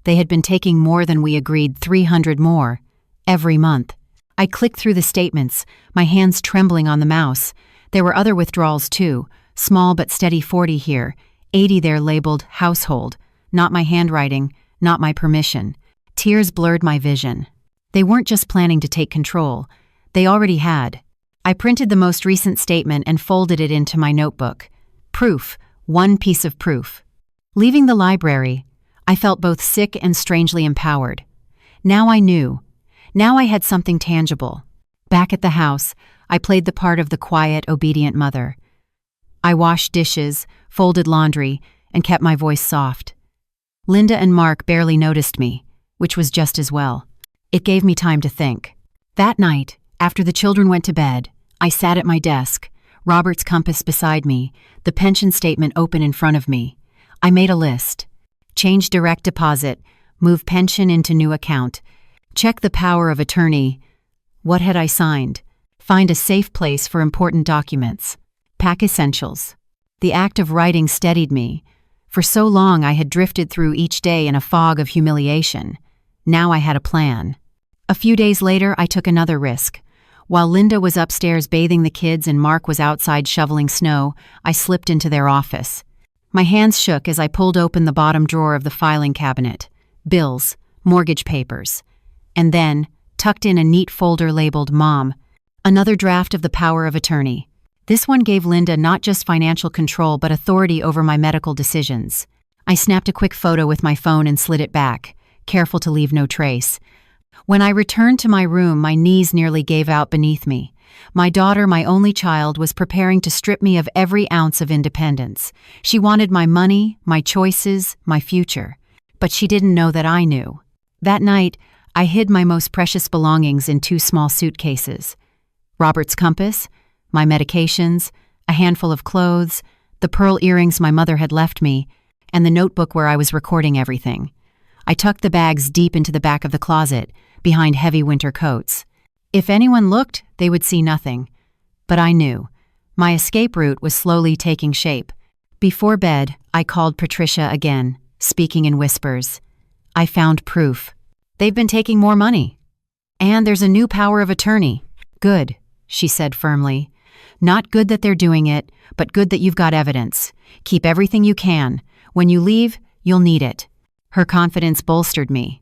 They had been taking more than we agreed, $300 more, every month. I clicked through the statements, my hands trembling on the mouse. There were other withdrawals too, small but steady, 40 here, 80 there labeled household. Not my handwriting, not my permission. Tears blurred my vision. They weren't just planning to take control. They already had. I printed the most recent statement and folded it into my notebook. Proof, one piece of proof. Leaving the library, I felt both sick and strangely empowered. Now I knew. Now I had something tangible. Back at the house, I played the part of the quiet, obedient mother. I washed dishes, folded laundry, and kept my voice soft. Linda and Mark barely noticed me, which was just as well. It gave me time to think. That night, after the children went to bed, I sat at my desk, Robert's compass beside me, the pension statement open in front of me. I made a list. Change direct deposit, move pension into new account, check the power of attorney. What had I signed? Find a safe place for important documents. Pack essentials. The act of writing steadied me. For so long I had drifted through each day in a fog of humiliation. Now I had a plan. A few days later, I took another risk. While Linda was upstairs bathing the kids and Mark was outside shoveling snow, I slipped into their office. My hands shook as I pulled open the bottom drawer of the filing cabinet. Bills, mortgage papers. And then, tucked in a neat folder labeled Mom, another draft of the power of attorney. This one gave Linda not just financial control but authority over my medical decisions. I snapped a quick photo with my phone and slid it back, careful to leave no trace. When I returned to my room, my knees nearly gave out beneath me. My daughter, my only child, was preparing to strip me of every ounce of independence. She wanted my money, my choices, my future. But she didn't know that I knew. That night, I hid my most precious belongings in 2 small suitcases. Robert's compass, my medications, a handful of clothes, the pearl earrings my mother had left me, and the notebook where I was recording everything. I tucked the bags deep into the back of the closet, behind heavy winter coats. If anyone looked, they would see nothing. But I knew. My escape route was slowly taking shape. Before bed, I called Patricia again, speaking in whispers. I found proof. They've been taking more money. And there's a new power of attorney. Good, she said firmly. Not good that they're doing it, but good that you've got evidence. Keep everything you can. When you leave, you'll need it. Her confidence bolstered me.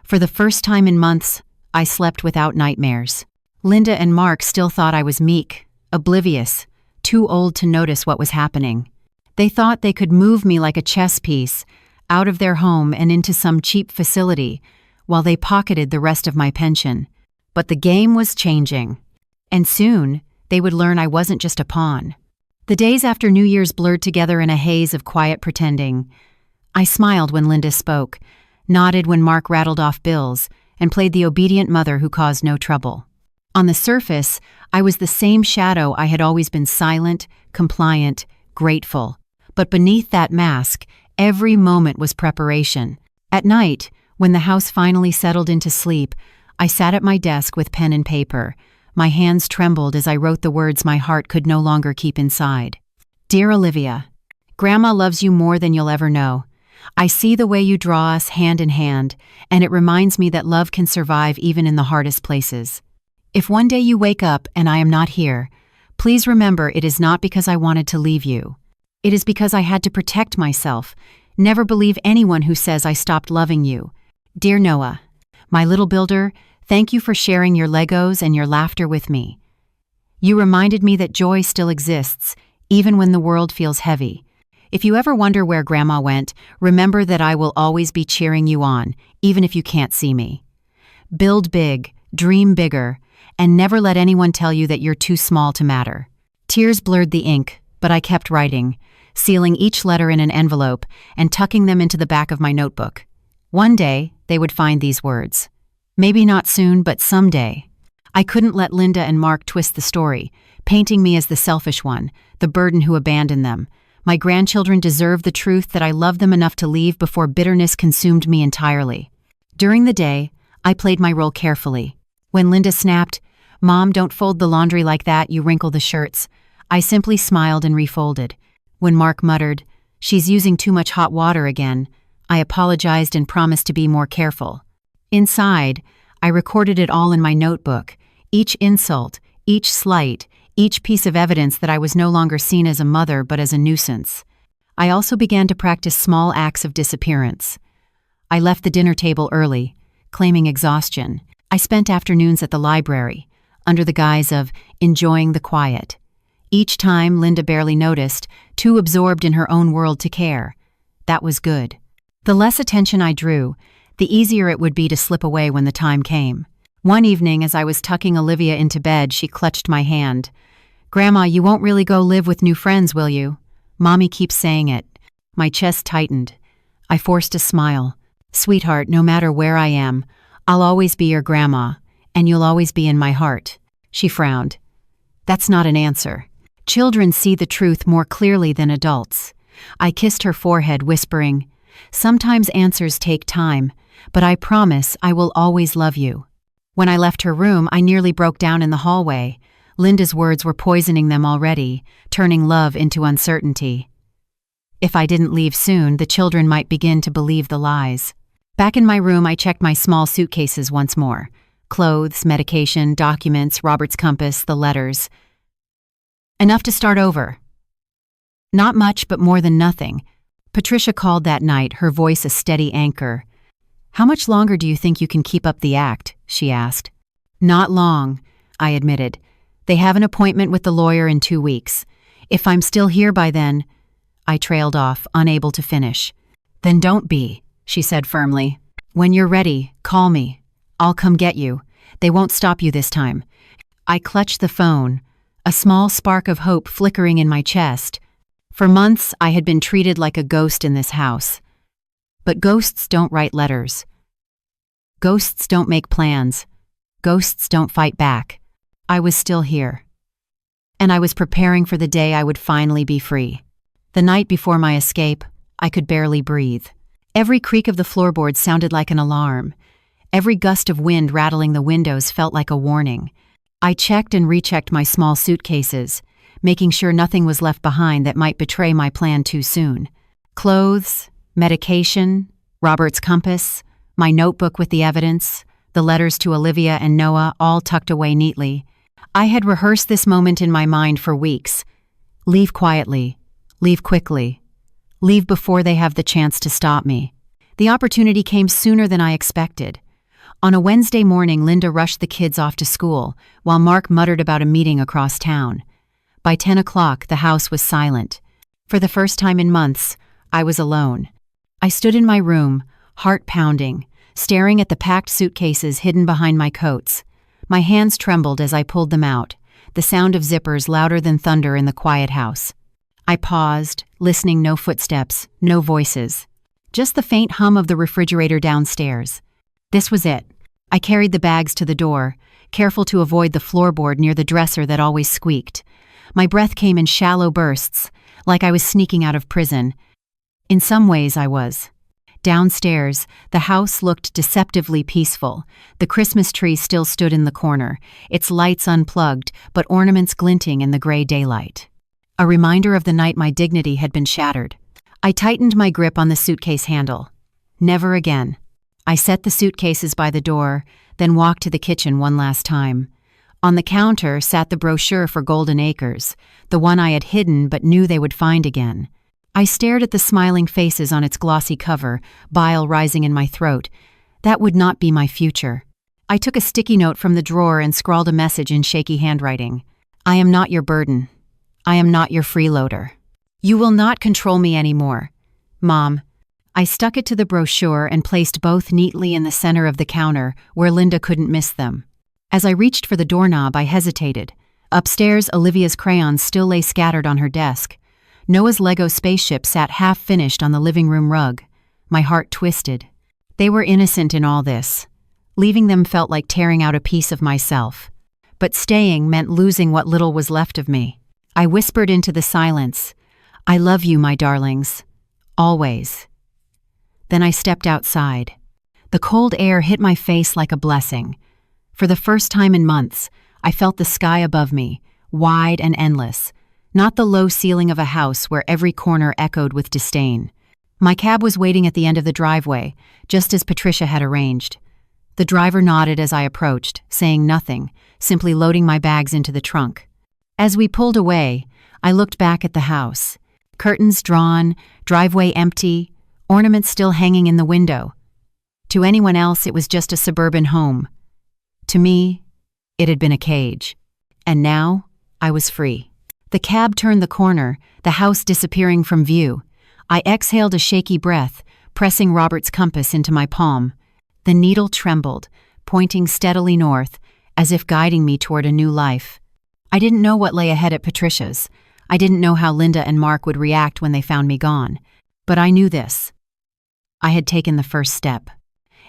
For the first time in months, I slept without nightmares. Linda and Mark still thought I was meek, oblivious, too old to notice what was happening. They thought they could move me like a chess piece, out of their home and into some cheap facility, while they pocketed the rest of my pension. But the game was changing. And soon, they would learn I wasn't just a pawn. The days after New Year's blurred together in a haze of quiet pretending. I smiled when Linda spoke, nodded when Mark rattled off bills, and played the obedient mother who caused no trouble. On the surface, I was the same shadow. I had always been silent, compliant, grateful. But beneath that mask, every moment was preparation. At night, when the house finally settled into sleep, I sat at my desk with pen and paper. My hands trembled as I wrote the words my heart could no longer keep inside. Dear Olivia, Grandma loves you more than you'll ever know. I see the way you draw us hand in hand, and it reminds me that love can survive even in the hardest places. If one day you wake up and I am not here, please remember it is not because I wanted to leave you. It is because I had to protect myself. Never believe anyone who says I stopped loving you. Dear Noah, my little builder, thank you for sharing your Legos and your laughter with me. You reminded me that joy still exists, even when the world feels heavy. If you ever wonder where Grandma went, remember that I will always be cheering you on, even if you can't see me. Build big, dream bigger, and never let anyone tell you that you're too small to matter. Tears blurred the ink, but I kept writing, sealing each letter in an envelope and tucking them into the back of my notebook. One day, they would find these words. Maybe not soon, but someday. I couldn't let Linda and Mark twist the story, painting me as the selfish one, the burden who abandoned them. My grandchildren deserve the truth that I loved them enough to leave before bitterness consumed me entirely. During the day, I played my role carefully. When Linda snapped, "Mom, don't fold the laundry like that, you wrinkle the shirts," I simply smiled and refolded. When Mark muttered, "She's using too much hot water again," I apologized and promised to be more careful. Inside, I recorded it all in my notebook, each insult, each slight, each piece of evidence that I was no longer seen as a mother but as a nuisance. I also began to practice small acts of disappearance. I left the dinner table early, claiming exhaustion. I spent afternoons at the library, under the guise of enjoying the quiet. Each time, Linda barely noticed, too absorbed in her own world to care. That was good. The less attention I drew, the easier it would be to slip away when the time came. One evening, as I was tucking Olivia into bed, she clutched my hand. "Grandma, you won't really go live with new friends, will you?" Mommy keeps saying it. My chest tightened. I forced a smile. "Sweetheart, no matter where I am, I'll always be your grandma, and you'll always be in my heart." She frowned. "That's not an answer. Children see the truth more clearly than adults." I kissed her forehead, whispering, "Sometimes answers take time, but I promise I will always love you." When I left her room, I nearly broke down in the hallway. Linda's words were poisoning them already, turning love into uncertainty. If I didn't leave soon, the children might begin to believe the lies. Back in my room, I checked my small suitcases once more. Clothes, medication, documents, Robert's compass, the letters. Enough to start over. Not much, but more than nothing. Patricia called that night, her voice a steady anchor. "How much longer do you think you can keep up the act?" she asked. "Not long," I admitted. "They have an appointment with the lawyer in 2 weeks. If I'm still here by then—" I trailed off, unable to finish. "Then don't be," she said firmly. "When you're ready, call me. I'll come get you. They won't stop you this time." I clutched the phone, a small spark of hope flickering in my chest. For months, I had been treated like a ghost in this house. But ghosts don't write letters. Ghosts don't make plans. Ghosts don't fight back. I was still here. And I was preparing for the day I would finally be free. The night before my escape, I could barely breathe. Every creak of the floorboards sounded like an alarm. Every gust of wind rattling the windows felt like a warning. I checked and rechecked my small suitcases, making sure nothing was left behind that might betray my plan too soon. Clothes, medication, Robert's compass, my notebook with the evidence, the letters to Olivia and Noah all tucked away neatly. I had rehearsed this moment in my mind for weeks. Leave quietly. Leave quickly. Leave before they have the chance to stop me. The opportunity came sooner than I expected. On a Wednesday morning, Linda rushed the kids off to school, while Mark muttered about a meeting across town. By 10 o'clock, the house was silent. For the first time in months, I was alone. I stood in my room, heart pounding, staring at the packed suitcases hidden behind my coats. My hands trembled as I pulled them out, the sound of zippers louder than thunder in the quiet house. I paused, listening. No footsteps, no voices. Just the faint hum of the refrigerator downstairs. This was it. I carried the bags to the door, careful to avoid the floorboard near the dresser that always squeaked. My breath came in shallow bursts, like I was sneaking out of prison. In some ways I was. Downstairs, the house looked deceptively peaceful. The Christmas tree still stood in the corner, its lights unplugged, but ornaments glinting in the gray daylight. A reminder of the night my dignity had been shattered. I tightened my grip on the suitcase handle. Never again. I set the suitcases by the door, then walked to the kitchen one last time. On the counter sat the brochure for Golden Acres, the one I had hidden but knew they would find again. I stared at the smiling faces on its glossy cover, bile rising in my throat. That would not be my future. I took a sticky note from the drawer and scrawled a message in shaky handwriting. I am not your burden. I am not your freeloader. You will not control me anymore. Mom. I stuck it to the brochure and placed both neatly in the center of the counter, where Linda couldn't miss them. As I reached for the doorknob, I hesitated. Upstairs, Olivia's crayons still lay scattered on her desk. Noah's Lego spaceship sat half-finished on the living room rug. My heart twisted. They were innocent in all this. Leaving them felt like tearing out a piece of myself. But staying meant losing what little was left of me. I whispered into the silence, I love you, my darlings. Always. Then I stepped outside. The cold air hit my face like a blessing. For the first time in months, I felt the sky above me, wide and endless, not the low ceiling of a house where every corner echoed with disdain. My cab was waiting at the end of the driveway, just as Patricia had arranged. The driver nodded as I approached, saying nothing, simply loading my bags into the trunk. As we pulled away, I looked back at the house. Curtains drawn, driveway empty, ornaments still hanging in the window. To anyone else, it was just a suburban home. To me, it had been a cage. And now, I was free. The cab turned the corner, the house disappearing from view. I exhaled a shaky breath, pressing Robert's compass into my palm. The needle trembled, pointing steadily north, as if guiding me toward a new life. I didn't know what lay ahead at Patricia's. I didn't know how Linda and Mark would react when they found me gone. But I knew this. I had taken the first step.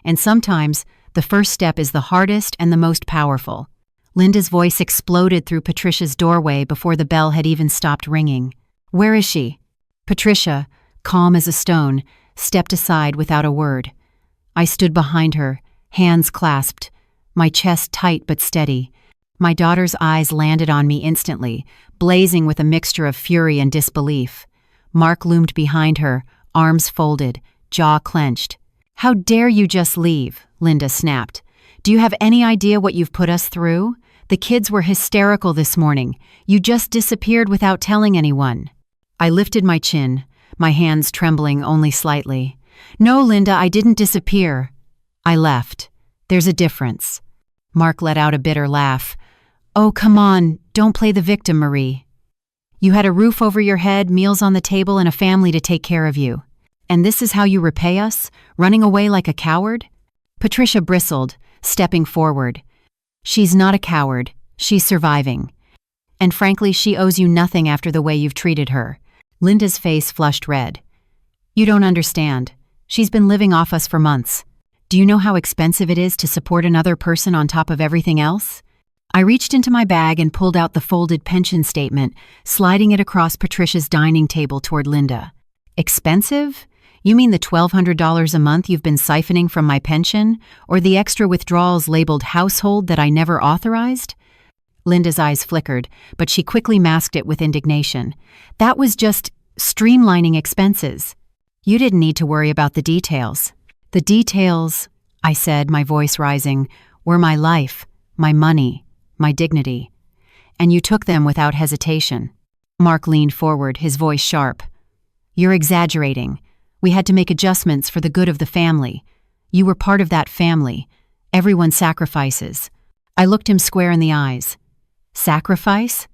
And sometimes, the first step is the hardest and the most powerful. Linda's voice exploded through Patricia's doorway before the bell had even stopped ringing. Where is she? Patricia, calm as a stone, stepped aside without a word. I stood behind her, hands clasped, my chest tight but steady. My daughter's eyes landed on me instantly, blazing with a mixture of fury and disbelief. Mark loomed behind her, arms folded, jaw clenched. How dare you just leave? Linda snapped. Do you have any idea what you've put us through? The kids were hysterical this morning. You just disappeared without telling anyone. I lifted my chin, my hands trembling only slightly. No, Linda, I didn't disappear. I left. There's a difference. Mark let out a bitter laugh. Oh, come on, don't play the victim, Marie. You had a roof over your head, meals on the table, and a family to take care of you. And this is how you repay us? Running away like a coward? Patricia bristled, stepping forward. She's not a coward. She's surviving. And frankly, she owes you nothing after the way you've treated her. Linda's face flushed red. You don't understand. She's been living off us for months. Do you know how expensive it is to support another person on top of everything else? I reached into my bag and pulled out the folded pension statement, sliding it across Patricia's dining table toward Linda. Expensive? You mean the $1,200 a month you've been siphoning from my pension, or the extra withdrawals labeled household that I never authorized? Linda's eyes flickered, but she quickly masked it with indignation. That was just streamlining expenses. You didn't need to worry about the details. The details, I said, my voice rising, were my life, my money, my dignity. And you took them without hesitation. Mark leaned forward, his voice sharp. You're exaggerating. We had to make adjustments for the good of the family. You were part of that family. Everyone sacrifices. I looked him square in the eyes. Sacrifice?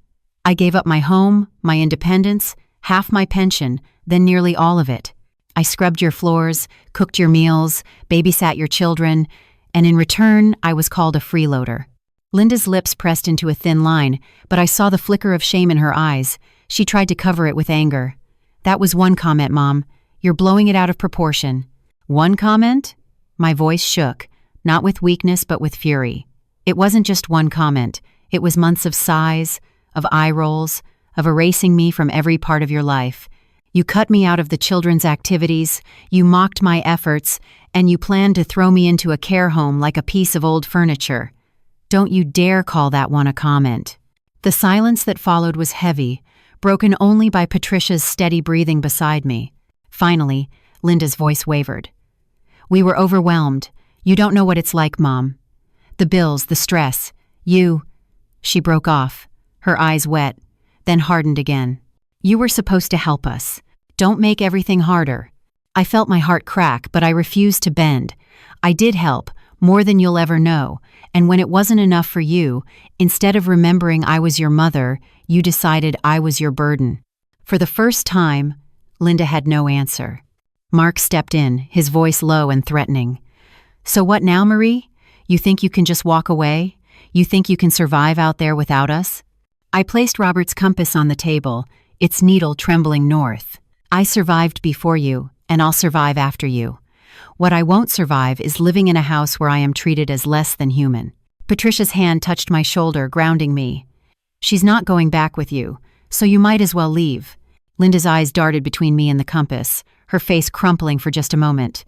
I gave up my home, my independence, half my pension, then nearly all of it. I scrubbed your floors, cooked your meals, babysat your children, and in return, I was called a freeloader. Linda's lips pressed into a thin line, but I saw the flicker of shame in her eyes. She tried to cover it with anger. "That was one comment, Mom. You're blowing it out of proportion." "One comment?" My voice shook, not with weakness but with fury. It wasn't just one comment. It was months of sighs, of eye rolls, of erasing me from every part of your life. You cut me out of the children's activities, you mocked my efforts, and you planned to throw me into a care home like a piece of old furniture. Don't you dare call that one a comment. The silence that followed was heavy, broken only by Patricia's steady breathing beside me. Finally, Linda's voice wavered. "We were overwhelmed. You don't know what it's like, Mom. The bills, the stress. You—" She broke off, her eyes wet, then hardened again. "You were supposed to help us. Don't make everything harder." I felt my heart crack, but I refused to bend. I did help, more than you'll ever know, and when it wasn't enough for you, instead of remembering I was your mother, you decided I was your burden. For the first time, Linda had no answer. Mark stepped in, his voice low and threatening. "So what now, Marie? You think you can just walk away? You think you can survive out there without us?" I placed Robert's compass on the table, its needle trembling north. "I survived before you, and I'll survive after you. What I won't survive is living in a house where I am treated as less than human." Patricia's hand touched my shoulder, grounding me. "She's not going back with you, so you might as well leave." Linda's eyes darted between me and the compass, her face crumpling for just a moment.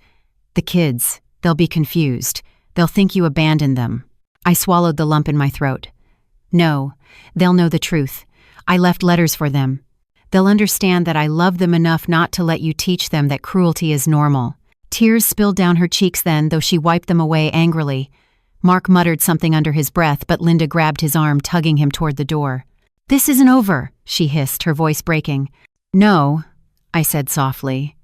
"The kids, they'll be confused. They'll think you abandoned them." I swallowed the lump in my throat. "No, they'll know the truth. I left letters for them. They'll understand that I love them enough not to let you teach them that cruelty is normal." Tears spilled down her cheeks then, though she wiped them away angrily. Mark muttered something under his breath, but Linda grabbed his arm, tugging him toward the door. "This isn't over," she hissed, her voice breaking. "No," I said softly.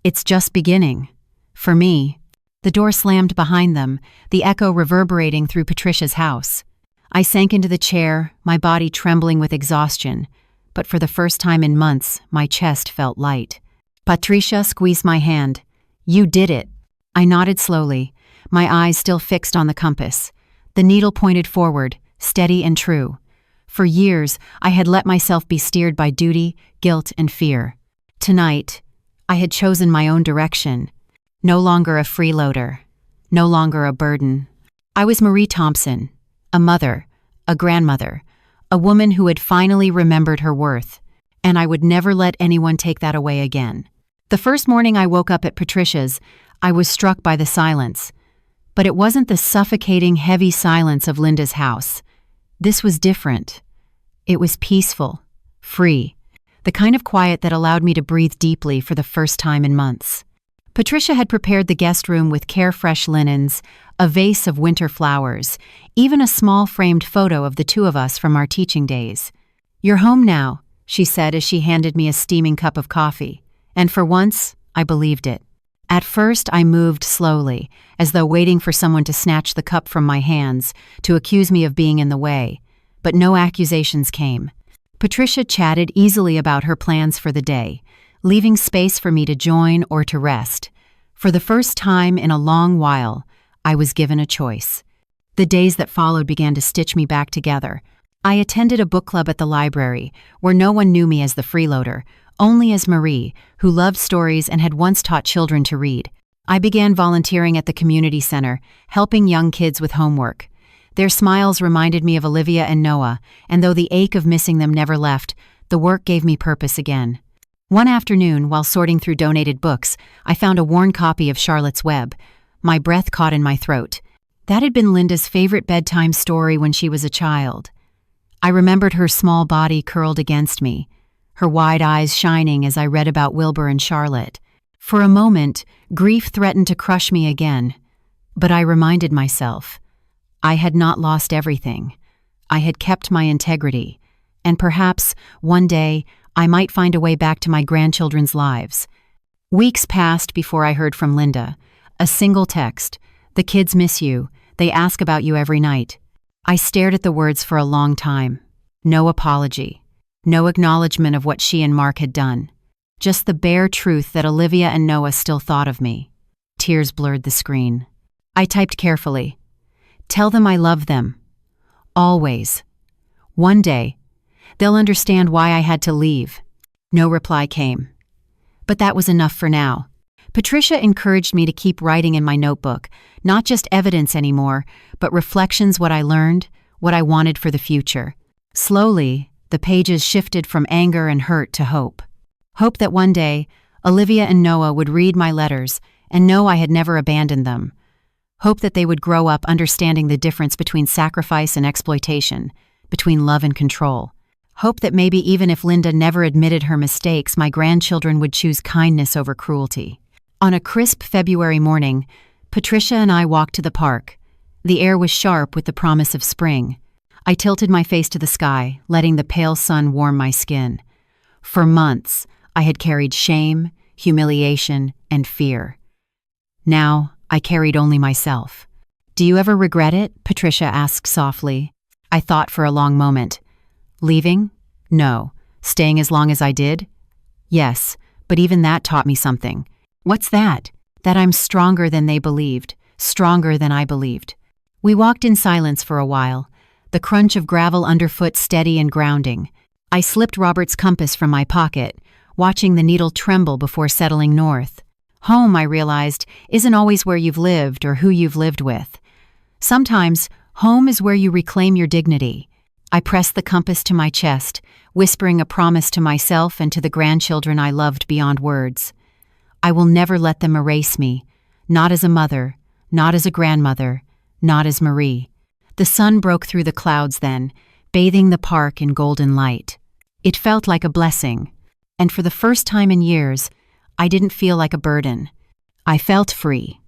"It's just beginning. For me." The door slammed behind them, the echo reverberating through Patricia's house. I sank into the chair, my body trembling with exhaustion, but for the first time in months, my chest felt light. Patricia squeezed my hand. "You did it." I nodded slowly, my eyes still fixed on the compass. The needle pointed forward, steady and true. For years, I had let myself be steered by duty, guilt, and fear. Tonight, I had chosen my own direction. No longer a freeloader, no longer a burden. I was Marie Thompson, a mother, a grandmother, a woman who had finally remembered her worth, and I would never let anyone take that away again. The first morning I woke up at Patricia's, I was struck by the silence. But it wasn't the suffocating, heavy silence of Linda's house. This was different. It was peaceful, free, the kind of quiet that allowed me to breathe deeply for the first time in months. Patricia had prepared the guest room with carefresh linens, a vase of winter flowers, even a small framed photo of the two of us from our teaching days. "You're home now," she said as she handed me a steaming cup of coffee. And for once, I believed it. At first, I moved slowly, as though waiting for someone to snatch the cup from my hands, to accuse me of being in the way. But no accusations came. Patricia chatted easily about her plans for the day, leaving space for me to join or to rest. For the first time in a long while, I was given a choice. The days that followed began to stitch me back together. I attended a book club at the library, where no one knew me as the freeloader, only as Marie, who loved stories and had once taught children to read. I began volunteering at the community center, helping young kids with homework. Their smiles reminded me of Olivia and Noah, and though the ache of missing them never left, the work gave me purpose again. One afternoon, while sorting through donated books, I found a worn copy of Charlotte's Web. My breath caught in my throat. That had been Linda's favorite bedtime story when she was a child. I remembered her small body curled against me, her wide eyes shining as I read about Wilbur and Charlotte. For a moment, grief threatened to crush me again. But I reminded myself, I had not lost everything. I had kept my integrity. And perhaps, one day, I might find a way back to my grandchildren's lives. Weeks passed before I heard from Linda. A single text. "The kids miss you. They ask about you every night." I stared at the words for a long time. No apology. No acknowledgement of what she and Mark had done. Just the bare truth that Olivia and Noah still thought of me. Tears blurred the screen. I typed carefully. "Tell them I love them. Always. One day, They'll understand why I had to leave. No reply came. But that was enough for now. Patricia encouraged me to keep writing in my notebook, not just evidence anymore, but reflections, what I learned, what I wanted for the future. Slowly, the pages shifted from anger and hurt to hope. Hope that one day, Olivia and Noah would read my letters and know I had never abandoned them. Hope that they would grow up understanding the difference between sacrifice and exploitation, between love and control. Hope that maybe even if Linda never admitted her mistakes, my grandchildren would choose kindness over cruelty. On a crisp February morning, Patricia and I walked to the park. The air was sharp with the promise of spring. I tilted my face to the sky, letting the pale sun warm my skin. For months, I had carried shame, humiliation, and fear. Now, I carried only myself. "Do you ever regret it?" Patricia asked softly. I thought for a long moment. Leaving? No. Staying as long as I did? Yes, but even that taught me something. What's that? That I'm stronger than they believed, stronger than I believed. We walked in silence for a while, the crunch of gravel underfoot steady and grounding. I slipped Robert's compass from my pocket, watching the needle tremble before settling north. Home, I realized, isn't always where you've lived or who you've lived with. Sometimes, home is where you reclaim your dignity. I pressed the compass to my chest, whispering a promise to myself and to the grandchildren I loved beyond words. I will never let them erase me, not as a mother, not as a grandmother, not as Marie. The sun broke through the clouds then, bathing the park in golden light. It felt like a blessing, and for the first time in years, I didn't feel like a burden. I felt free.